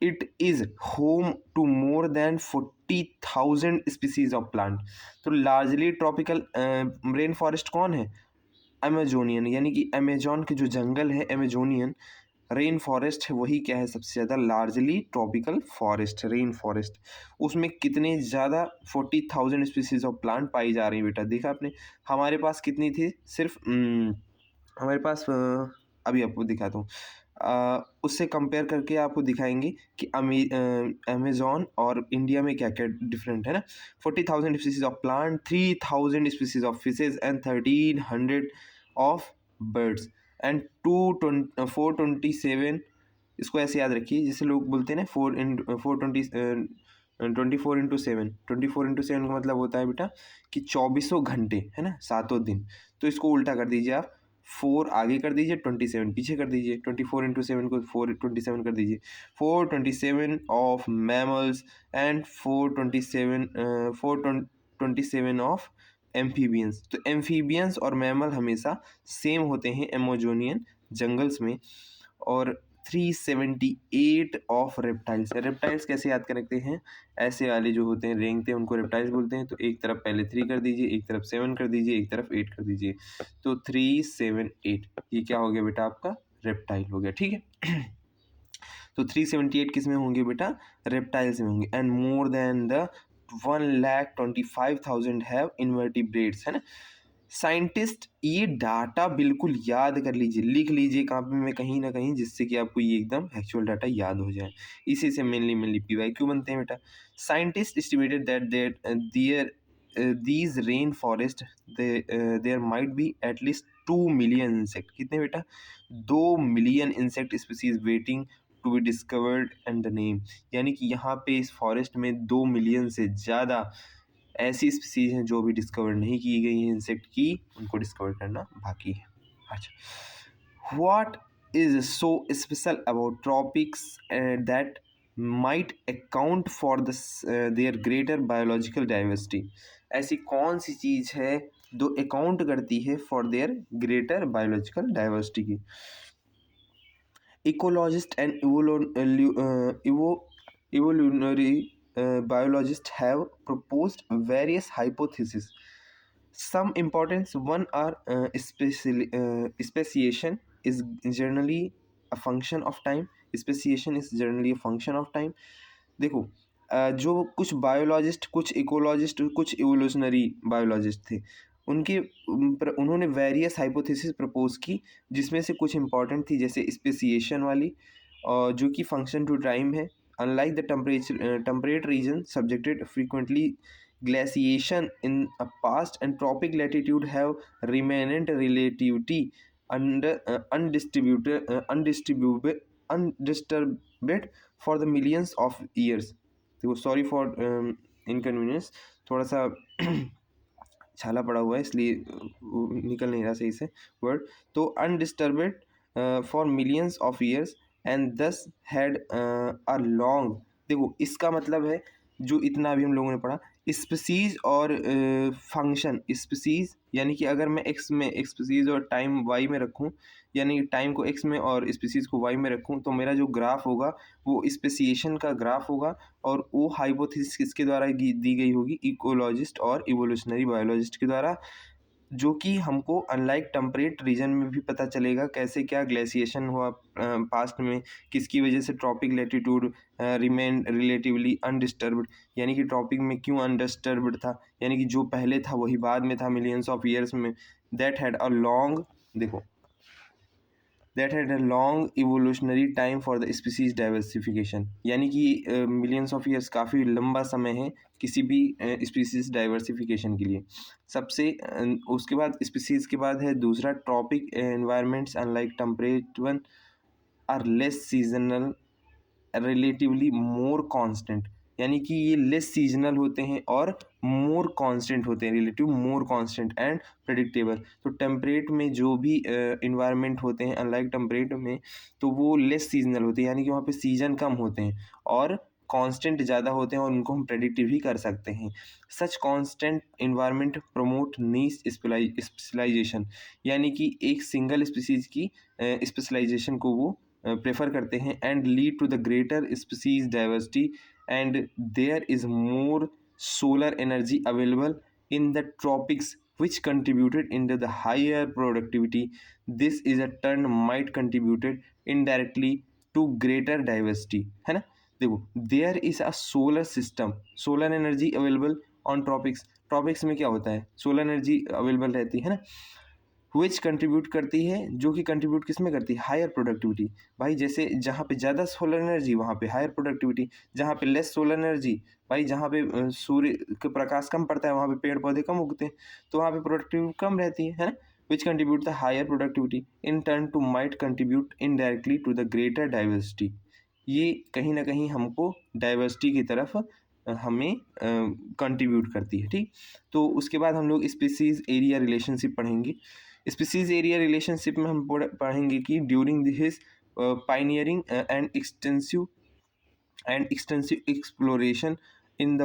It is home to more than 40,000 species of plant. तो largely tropical rain forest कौन है, Amazonian, यानी कि Amazon के जो जंगल है अमेजोनियन रेन फॉरेस्ट है, वही क्या है सबसे ज़्यादा largely tropical forest rain forest. उसमें कितने ज़्यादा 40,000 स्पीसीज ऑफ प्लांट पाई जा रही है बेटा, देखा आपने। हमारे पास कितनी थी, सिर्फ हमारे पास अभी आपको दिखाता हूँ, उससे कंपेयर करके आपको दिखाएंगे कि अमेजोन और इंडिया में क्या क्या डिफरेंट है ना। 40,000 species of plant, 3,000 species of fishes and 1,300 of birds and 427, इसको ऐसे याद रखिए जैसे लोग बोलते हैं ना 24/7 का मतलब होता है बेटा कि 24 घंटे, है ना, 7 दिन। तो इसको उल्टा कर दीजिए आप 4 आगे कर दीजिए, 27 पीछे कर दीजिए, 24 इंटू 7 को 427 कर दीजिए, 427 of mammals and 427 of amphibians. तो एम्फीबियंस और मैमल हमेशा सेम होते हैं एमेजोनियन जंगल्स में। और 378 ऑफ रेप्टाइल्स। रेप्टाइल्स कैसे याद करते हैं, ऐसे वाले जो होते हैं रेंगते हैं उनको रेप्टाइल्स बोलते हैं। तो एक तरफ पहले 3 कर दीजिए, एक तरफ 7 कर दीजिए, एक तरफ 8 कर दीजिए, तो 378 ये क्या हो गया बेटा आपका रेप्टाइल हो गया। ठीक है तो 378 किस में होंगे बेटा, रेप्टाइल्स में होंगे। And more then the 1,25,000 have invertebrates, है ना। साइंटिस्ट ये डाटा बिल्कुल याद कर लीजिए, लिख लीजिए कॉपी में कहीं ना कहीं, जिससे कि आपको ये एकदम एक्चुअल डाटा याद हो जाए। इसी से मेनली PYQ बनते हैं बेटा। Scientist estimated that there these rain forest there might be at least 2 million insect. कितने बेटा, 2 million insect species waiting to be discovered and the name. यानी कि यहाँ पे इस फॉरेस्ट में 2 मिलियन से ज़्यादा ऐसी स्पीसीज हैं जो भी डिस्कवर नहीं की गई हैं इंसेक्ट की, उनको डिस्कवर करना बाकी है। अच्छा, what is so special about tropics that might account for the their greater biological diversity. ऐसी कौन सी चीज़ है जो अकाउंट करती है for their greater biological diversity की। Ecologist and evolutionary biologists have proposed various hypotheses. Some important one are speciation is generally a function of time. Speciation is generally a function of time. देखो जो कुछ biologist, कुछ ecologist, कुछ evolutionary biologist थे, उन्होंने various hypothesis propose की, जिसमें से कुछ इंपॉर्टेंट थी, जैसे स्पेसिएशन वाली, जो कि फंक्शन टू टाइम है। Unlike the temperate reason subjected frequently glaciation in a past and tropic latitude have remained relativity undisturbed for the millions of years. देखो सॉरी फॉर इनकन्वीनियंस, थोड़ा सा छाला पड़ा हुआ है इसलिए निकल नहीं रहा सही से वर्ड। तो undisturbed for millions of years and thus had a long. देखो इसका मतलब है जो इतना अभी हम लोगों ने पढ़ा, स्पीसीज और फंक्शन। स्पीसीज यानी कि अगर मैं एक्स में स्पीसीज और टाइम वाई में रखूं, यानी टाइम को एक्स में और स्पीसीज को वाई में रखूं, तो मेरा जो ग्राफ होगा वो स्पेसिएशन का ग्राफ होगा। और वो हाइपोथेसिस किसके द्वारा दी गई होगी, इकोलॉजिस्ट और इवोल्यूशनरी बायोलॉजिस्ट के द्वारा, जो कि हमको अनलाइक टेम्परेट रीजन में भी पता चलेगा कैसे क्या ग्लेशिएशन हुआ पास्ट में, किसकी वजह से tropic latitude remain relatively undisturbed, यानी कि ट्रॉपिक में क्यों अनडिस्टर्ब्ड था, यानी कि जो पहले था वही बाद में था मिलियंस ऑफ ईयर्स में। दैट हैड अ लॉन्ग, देखो that had a long evolutionary time for the species diversification, यानी कि मिलियंस ऑफ ईयर्स काफ़ी लंबा समय है किसी भी स्पीसीज डाइवर्सिफिकेशन के लिए। सबसे उसके बाद स्पीसीज के बाद है दूसरा, tropic environments unlike temperate one are less seasonal relatively more constant, यानी कि ये लेस सीजनल होते हैं और मोर कांस्टेंट होते हैं, relative more constant and predictable. तो टेम्परेट में जो भी इन्वायरमेंट होते हैं अनलाइक टेम्परेट में, तो वो लेस सीजनल होते हैं, यानी कि वहाँ पे सीजन कम होते हैं और कांस्टेंट ज़्यादा होते हैं और उनको हम प्रेडिक्ट भी कर सकते हैं। सच कांस्टेंट इन्वायरमेंट प्रमोट नीश स्पेशलाइजेशन, यानी कि एक सिंगल स्पीसीज की स्पेशलाइजेशन को वो प्रेफर करते हैं, and lead to the greater species diversity and there is more solar energy available in the tropics which contributed into the higher productivity. This is a turn might contributed indirectly to greater diversity, है ना। देखो there is a solar system, solar energy available on tropics। tropics में क्या होता है, solar energy available रहती है ना, विच कंट्रीब्यूट करती है, जो कि कंट्रीब्यूट किस में करती है, हायर प्रोडक्टिविटी। भाई जैसे जहाँ पे ज़्यादा सोलर एनर्जी वहाँ पे हायर प्रोडक्टिविटी, जहाँ पे लेस सोलर एनर्जी, भाई जहाँ पे सूर्य का प्रकाश कम पड़ता है वहाँ पे पेड़ पौधे कम उगते हैं, तो वहाँ पे प्रोडक्टिविटी कम रहती है ना। Which contribute the higher productivity in turn to might contribute indirectly to the greater diversity. ये कहीं ना कहीं हमको डाइवर्सिटी की तरफ हमें कंट्रीब्यूट करती है। ठीक, तो उसके बाद हम लोग स्पीसीज एरिया रिलेशनशिप पढ़ेंगे। स्पीसीज एरिया रिलेशनशिप में हम पढ़ेंगे कि during his pioneering and extensive exploration in the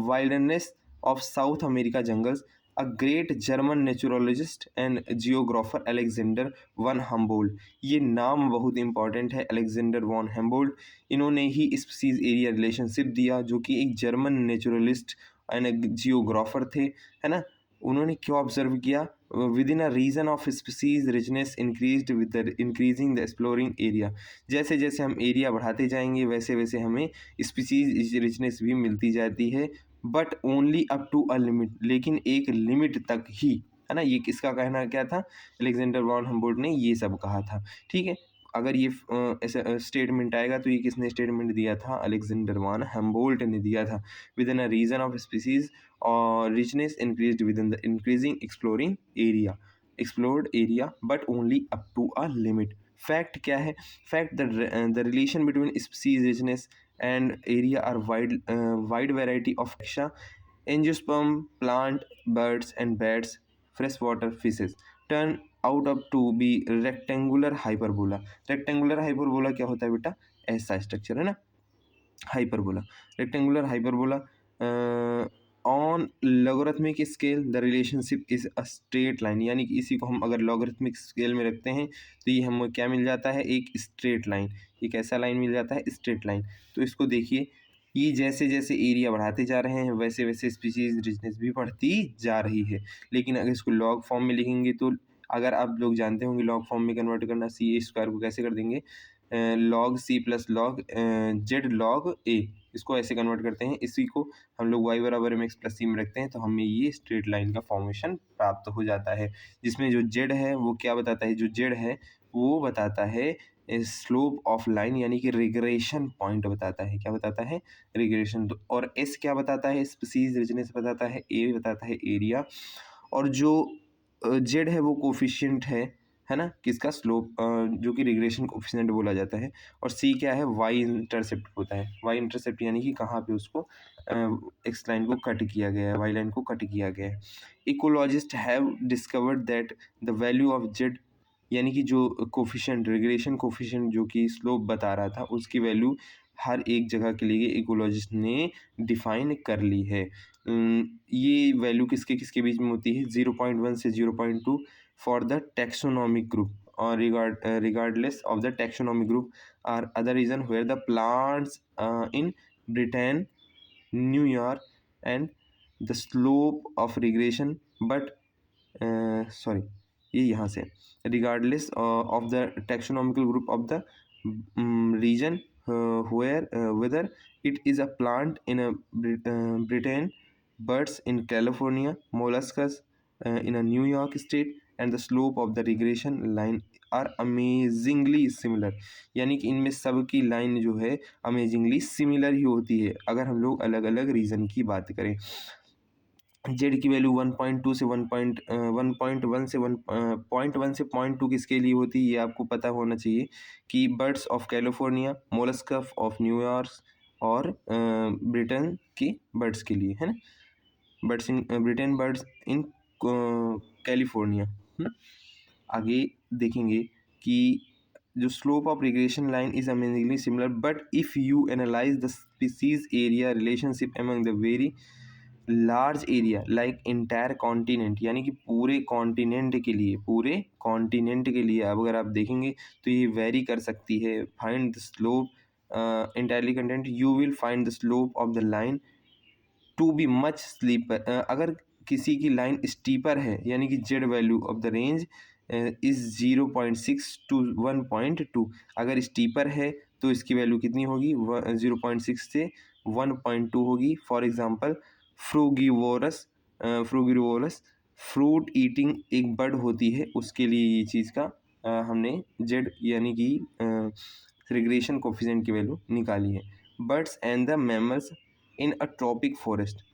wilderness of South America jungles, a great German naturalist and geographer Alexander von Humboldt. ये नाम बहुत इंपॉर्टेंट है, अलेक्जेंडर वॉन हम्बोल्ड। इन्होंने ही स्पीसीज एरिया रिलेशनशिप दिया, जो कि एक जर्मन नेचुरलिस्ट एंड जियोग्राफर थे, है ना। उन्होंने क्या ऑब्जर्व किया, within a region of species richness increased with the increasing the exploring area. जैसे जैसे हम एरिया बढ़ाते जाएंगे वैसे वैसे हमें स्पीसीज रिचनेस भी मिलती जाती है, but only up to a limit, लेकिन एक लिमिट तक ही, है ना। ये किसका कहना क्या था, अलेक्जेंडर वॉन हम्बोल्ड ने ये सब कहा था, ठीक है। अगर ये ऐसा स्टेटमेंट आएगा तो ये किसने स्टेटमेंट दिया था, अलेक्जेंडर वॉन हम्बोल्ट ने दिया था। Within a region of species और richness increased within the increasing explored area but only up to a limit. Fact क्या है, fact the relation between species richness and area are wide variety of angiosperm plant birds and bats fresh water fishes turn out up to be rectangular hyperbola. Rectangular hyperbola क्या होता है बेटा, ऐसा structure, है ना, hyperbola, rectangular hyperbola. On logarithmic scale the relationship is a straight line, यानी कि इसी को हम अगर लॉगरिथमिक स्केल में रखते हैं तो ये हमें क्या मिल जाता है, एक स्ट्रेट लाइन। एक ऐसा लाइन मिल जाता है, स्ट्रेट लाइन। तो इसको देखिए, ये जैसे जैसे एरिया बढ़ाते जा रहे हैं वैसे वैसे स्पीशीज रिचनेस भी बढ़ती जा रही है। लेकिन अगर इसको लॉग फॉर्म में लिखेंगे तो, अगर आप लोग जानते होंगे लॉग फॉर्म में कन्वर्ट करना, सी ए स्क्वायर को कैसे कर देंगे, log C plus log Z log A, इसको ऐसे कन्वर्ट करते हैं। इसी को हम लोग y बराबर एम एक्स प्लस सी में रखते हैं तो हमें ये स्ट्रेट लाइन का फॉर्मेशन प्राप्त हो जाता है, जिसमें जो जेड है वो क्या बताता है, जो जेड है वो बताता है स्लोप ऑफ लाइन, यानी कि रिग्रेशन पॉइंट बताता है। क्या बताता है, रिग्रेशन। और एस क्या बताता है, स्पीसीज रिचनेस बताता है, ए बताता है एरिया, और जो जेड है वो कोफिशिएंट है ना, किसका, स्लोप, जो कि रिग्रेशन कोफिशिएंट बोला जाता है। और सी क्या है, वाई इंटरसेप्ट होता है। वाई इंटरसेप्ट यानी कि कहाँ पे उसको एक्स लाइन को कट किया गया है, वाई लाइन को कट किया गया है। Ecologist have discovered that the value of Z, यानी कि जो कोफिशिएंट, रिग्रेशन कोफिशिएंट जो कि स्लोप बता रहा था, उसकी वैल्यू हर एक जगह के लिए इकोलॉजिस्ट ने डिफाइन कर ली है। ये वैल्यू किसके किसके बीच में होती है, 0.1 से 0.2 फॉर द टैक्सोनॉमिक ग्रुप, और regardless of the taxonomic group or other region where the plants in Britain, New York and the slope of regression, but sorry, ये यहाँ से regardless of the taxonomical group of the region where whether it is a plant in a Britain, birds in California, molluscus in a New York state, and the slope of the regression line are amazingly similar, यानी कि इनमें सब की line जो है amazingly similar ही होती है अगर हम लोग अलग अलग रीजन की बात करें। जेड की वैल्यू 1.2 से 1.1 से 1.1 से 0.2 किसके लिए होती है, ये आपको पता होना चाहिए कि birds of California, molluscs of न्यूयॉर्क और ब्रिटेन की बर्ड्स के लिए, है ना, birds in Britain, birds in California. आगे देखेंगे कि जो slope of regression line is amazingly similar, but if you analyse the species area relationship among the very large area like entire continent, यानी कि पूरे कॉन्टिनेंट के लिए, पूरे कॉन्टिनेंट के लिए अब अगर आप देखेंगे तो ये वेरी कर सकती है। Find the slope entirely content, you will find the slope of the line to be much steeper. अगर किसी की लाइन स्टीपर है, यानी कि Z value of the range is 0.6 to 1.2, अगर स्टीपर है तो इसकी वैल्यू कितनी होगी, 0.6 से 1.2 होगी। फॉर एग्जांपल फ्रूगिवोरस, फ्रूगिवोरस फ्रूट ईटिंग एक बर्ड होती है, उसके लिए ये चीज़ का हमने जेड यानी कि रिग्रेशन कोफिशिएंट की वैल्यू निकाली है। Birds and the mammals in a tropic forest,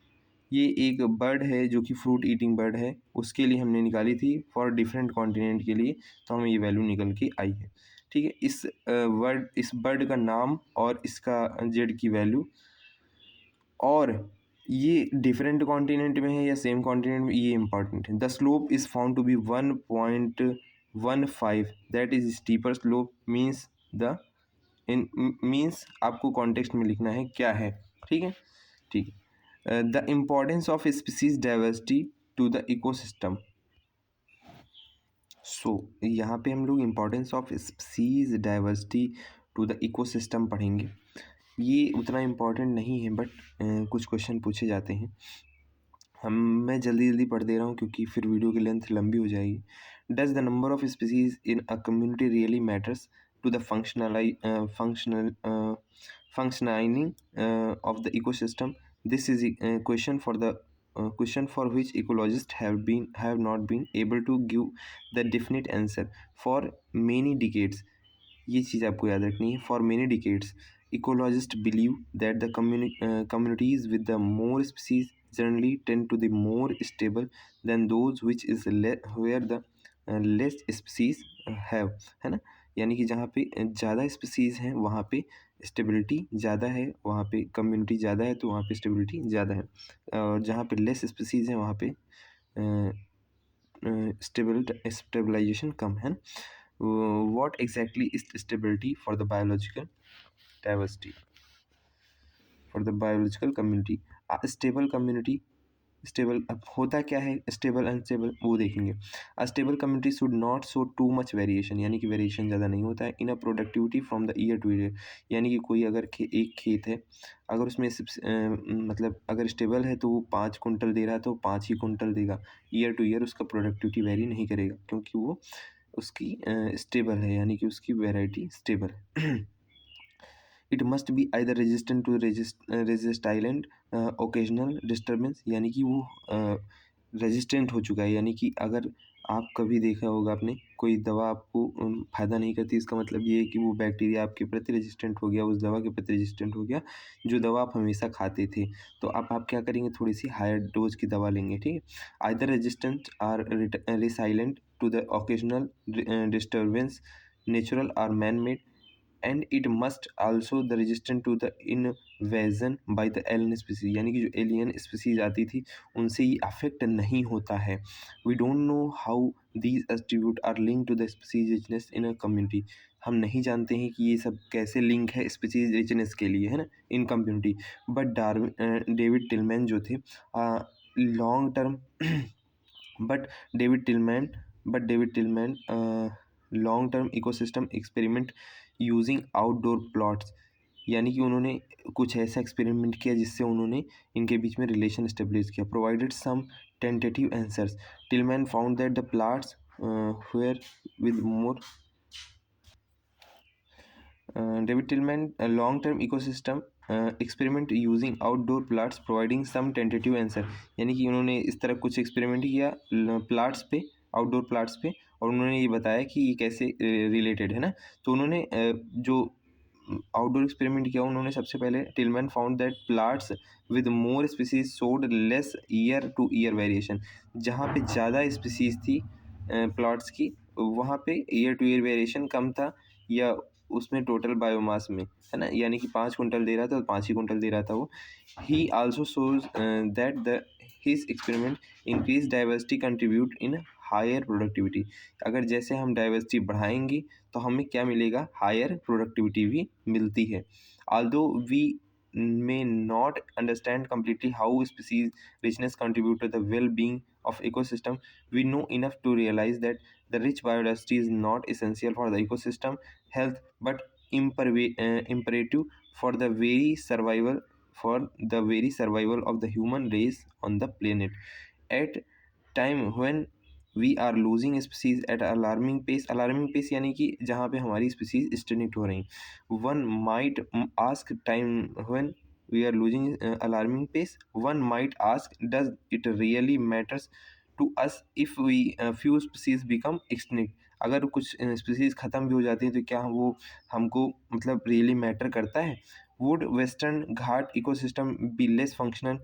ये एक बर्ड है जो कि फ्रूट ईटिंग बर्ड है, उसके लिए हमने निकाली थी फॉर डिफरेंट कॉन्टिनेंट के लिए, तो हमें ये वैल्यू निकल के आई है। ठीक है, इस बर्ड का नाम और इसका जेड की वैल्यू और ये डिफरेंट कॉन्टिनेंट में है या सेम कॉन्टिनेंट में, ये इंपॉर्टेंट है। The slope is found to be 1.15, that is steeper slope means the in means आपको कॉन्टेक्स्ट में लिखना है क्या है, ठीक है, ठीक है। The importance of species diversity to the ecosystem. So यहाँ पे हम लोग importance of species diversity to the ecosystem पढ़ेंगे। ये उतना इम्पोर्टेंट नहीं है, बट कुछ क्वेश्चन पूछे जाते हैं। मैं जल्दी जल्दी पढ़ दे रहा हूँ क्योंकि फिर वीडियो की लेंथ लंबी हो जाएगी। Does the number of species in a community really matters to the functioning of the ecosystem? This is a question for the question for which ecologists have not been able to give the definite answer for many decades. ये चीज़ आपको याद रखनी है। For many decades, ecologists believe that the communities with the more species generally tend to be more stable than those which is where the less species have, है ना। यानी कि जहाँ पे ज़्यादा स्पीसीज़ हैं वहाँ पे स्टेबिलिटी ज़्यादा है, वहाँ पे कम्युनिटी ज़्यादा है तो वहाँ पे स्टेबिलिटी ज़्यादा है, और जहाँ पे लेस स्पीसीज़ हैं वहाँ पे स्टेबलाइजेशन कम है। What exactly is stability for the biological diversity, for the biological community? Stable community, stable अब होता क्या है, स्टेबल अनस्टेबल वो देखेंगे। A stable community should not show too much variation, यानी कि वेरिएशन ज़्यादा नहीं होता है in a productivity from the year to year. यानी कि कोई अगर एक खेत है, अगर उसमें मतलब अगर स्टेबल है तो वो 5 कुंटल दे रहा है तो 5 ही कुंटल देगा। ईयर टू ईयर उसका प्रोडक्टिविटी वेरी नहीं करेगा क्योंकि वो उसकी स्टेबल है, यानी कि उसकी वेराइटी स्टेबल है। It must be either resistant to resist island occasional disturbance, यानी कि वो रेजिस्टेंट हो चुका है। यानी कि अगर आप कभी देखा होगा आपने कोई दवा आपको फ़ायदा नहीं करती, इसका मतलब ये है कि वो बैक्टीरिया आपके प्रति रेजिस्टेंट हो गया, उस दवा के प्रति रेजिस्टेंट हो गया जो दवा आप हमेशा खाते थे। तो अब आप क्या करेंगे, थोड़ी सी हायर डोज की दवा लेंगे, ठीक है। Either resistant or resilient to the occasional disturbance, natural or man made, and it must also the resistant to the invasion by the alien species, यानी कि जो एलियन स्पीसीज आती थी उनसे ये अफेक्ट नहीं होता है। We don't know how these attribute are link to the species richness in a community. हम नहीं जानते हैं कि ये सब कैसे लिंक है स्पीसीज रिचनेस के लिए, है ना, in community. But Darwin David Tilman जो थे long term but David Tilman long term ecosystem experiment using outdoor plots, यानी कि उन्होंने कुछ ऐसा एक्सपेरिमेंट किया जिससे उन्होंने इनके बीच में रिलेशन स्टेब्लिश किया। Provided some tentative answers, Tilman found that the plots were with more David Tilman long term ecosystem experiment using outdoor plots providing some tentative answer, यानी कि उन्होंने इस तरह कुछ एक्सपेरिमेंट किया प्लाट्स पे, आउटडोर प्लाट्स पे, और उन्होंने ये बताया कि ये कैसे रिलेटेड है ना। तो उन्होंने जो आउटडोर एक्सपेरिमेंट किया, उन्होंने सबसे पहले Tilman found that plots with more species showed less year to year variation, जहाँ पे ज़्यादा स्पीसीज थी प्लाट्स की वहाँ पे ईयर टू ईयर वेरिएशन कम था, या उसमें टोटल बायोमास में, है ना, यानी कि 5 कुंटल दे रहा था तो 5 ही कुंटल दे रहा था वो। He also shows that the his experiment increase diversity contribute in higher productivity, अगर जैसे हम डाइवर्सिटी बढ़ाएंगे तो हमें क्या मिलेगा, हायर प्रोडक्टिविटी भी मिलती है। Although we may not understand completely how species richness contribute to the well-being of ecosystem, we know enough to realize that the rich biodiversity is not essential for the ecosystem health but imperative for the very survival of the human race on the planet. At time when we are losing species at alarming pace, alarming pace यानी कि जहाँ पे हमारी species extinct हो रही, one might ask time when we are losing alarming pace, one might ask does it really matters to us if we few species become extinct, अगर कुछ species ख़त्म भी हो जाती हैं तो क्या वो हमको मतलब रियली मैटर करता है। Would western Ghat ecosystem be less functional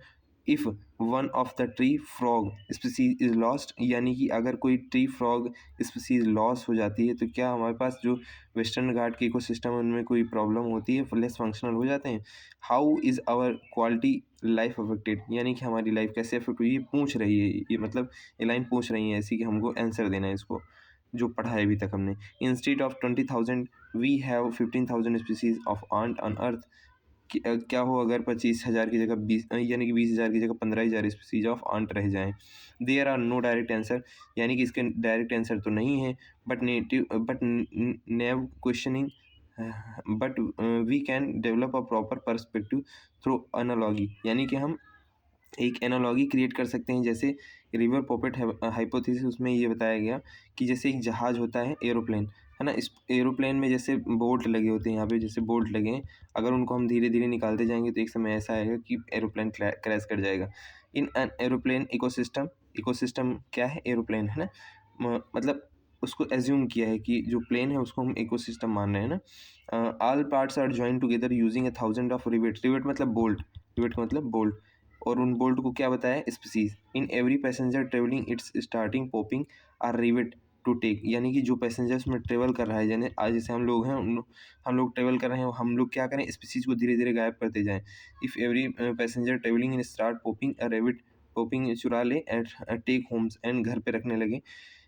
if one of the tree frog species is lost, यानी कि अगर कोई ट्री फ्रॉग स्पीसीज लॉस हो जाती है तो क्या हमारे पास जो वेस्टर्न घाट के इकोसिस्टम है उनमें कोई प्रॉब्लम होती है, लेस फंक्शनल हो जाते हैं। How is our quality life affected, यानी कि हमारी लाइफ कैसे अफेक्ट हुई, ये पूछ रही है, ये मतलब ये लाइन पूछ रही है ऐसी कि हमको आंसर देना है इसको, जो पढ़ा है अभी तक हमने। Instead of 20,000 we have 15,000 species of ant on earth. क्या हो अगर 25,000 की जगह 20 यानी कि 20,000 की जगह 15,000 स्पीसीज ऑफ आंट रह जाएं। There are no direct answer, यानी कि इसके डायरेक्ट आंसर तो नहीं है, but naive questioning, but we can develop a proper perspective through analogy, यानी कि हम एक एनालॉजी क्रिएट कर सकते हैं। जैसे रिवर पॉपेट हाइपोथेसिस, उसमें ये बताया गया कि जैसे एक जहाज होता है एरोप्लेन, है ना, इस एरोप्लेन में जैसे बोल्ट लगे होते हैं, यहाँ पे जैसे बोल्ट लगे हैं, अगर उनको हम धीरे धीरे निकालते जाएंगे तो एक समय ऐसा आएगा कि एरोप्लेन क्रैश कर जाएगा। In an aeroplane ecosystem, ecosystem क्या है, एरोप्लेन, है ना, मतलब उसको एज्यूम किया है कि जो प्लेन है उसको हम इकोसिस्टम मान रहे हैं ना। All parts are join together using 1,000 of rivet, rivet मतलब बोल्ट, रिवेट का मतलब बोल्ट, और उन बोल्ट को क्या बताया, species. In every passenger travelling it's starting popping or rivet to take, यानी कि जो पैसेंजर्स में ट्रेवल कर रहा है, यानी आज जैसे हम लोग हैं, हम लोग ट्रेवल कर रहे हैं, हम लोग क्या करें, स्पीसीज को धीरे धीरे गायब करते जाएं। If every passenger travelling in start popping a Revit, popping चुरा ले एट टेक होम्स, एंड घर पे रखने लगे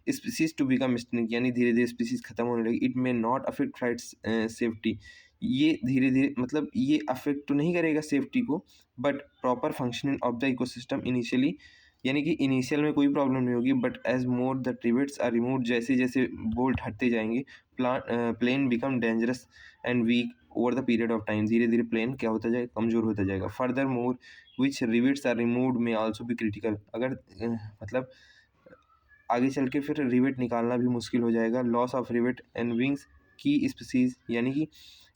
स्पीसीज टू बिकम एक्सटिंक्ट, यानी धीरे धीरे स्पीसीज खत्म होने लगी। It may not affect flights safety, ये धीरे धीरे मतलब ये अफेक्ट तो नहीं करेगा सेफ्टी को, but proper functioning of the ecosystem initially, यानी कि इनिशियल में कोई प्रॉब्लम नहीं होगी, but as more the rivets are remove, जैसे जैसे बोल्ट हटते जाएंगे plane become dangerous and weak over the period of time, धीरे धीरे प्लेन क्या होता जाएगा, कमजोर होता जाएगा। Furthermore which rivets are removed में आल्सो भी क्रिटिकल, अगर मतलब आगे चल के फिर रिवेट निकालना भी मुश्किल हो जाएगा। Loss of rivet and wings की स्पीसीज, यानी कि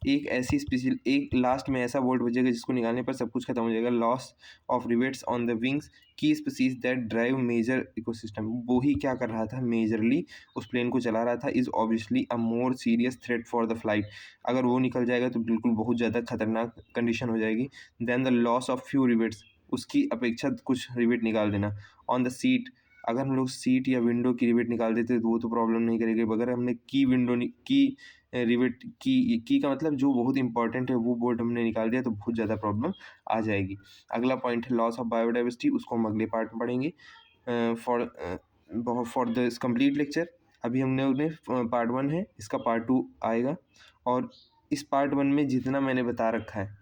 एक ऐसी स्पीसीज, एक लास्ट में ऐसा बोल्ट बचेगा जिसको निकालने पर सब कुछ खत्म हो जाएगा। Loss of rivets on the wings की species that drive major ecosystem, वो ही क्या कर रहा था, मेजरली उस प्लेन को चला रहा था, is obviously a more serious threat for the flight, अगर वो निकल जाएगा तो बिल्कुल बहुत ज़्यादा खतरनाक कंडीशन हो जाएगी। Then the loss of few rivets, उसकी अपेक्षा कुछ रिवेट निकाल देना। ऑन द सीट, अगर हम लोग सीट या विंडो की रिवेट निकाल देते तो वो तो प्रॉब्लम नहीं करेगी, अगर हमने की विंडो की रिवेट की का मतलब जो बहुत इंपॉर्टेंट है वो बोल्ट हमने निकाल दिया तो बहुत ज़्यादा प्रॉब्लम आ जाएगी। अगला पॉइंट है लॉस ऑफ बायोडाइवर्सिटी, उसको हम अगले पार्ट में पढ़ेंगे। फॉर दिस कंप्लीट लेक्चर अभी हमने उन्हें पार्ट 1 है, इसका पार्ट 2 आएगा, और इस पार्ट 1 में जितना मैंने बता रखा है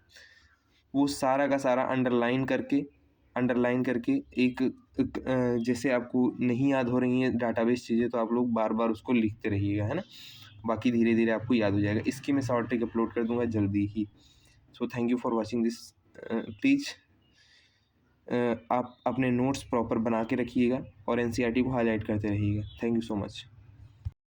वो सारा का सारा अंडरलाइन करके एक जैसे आपको नहीं याद हो रही हैं डाटाबेस चीज़ें तो आप लोग बार बार उसको लिखते रहिएगा, है ना, बाकी धीरे धीरे आपको याद हो जाएगा। इसकी मैं शॉर्ट ट्रिक अपलोड कर दूंगा जल्दी ही। So thank you for watching this. Please आप अपने नोट्स प्रॉपर बना के रखिएगा और एनसीईआरटी को हाईलाइट करते रहिएगा। Thank you so much.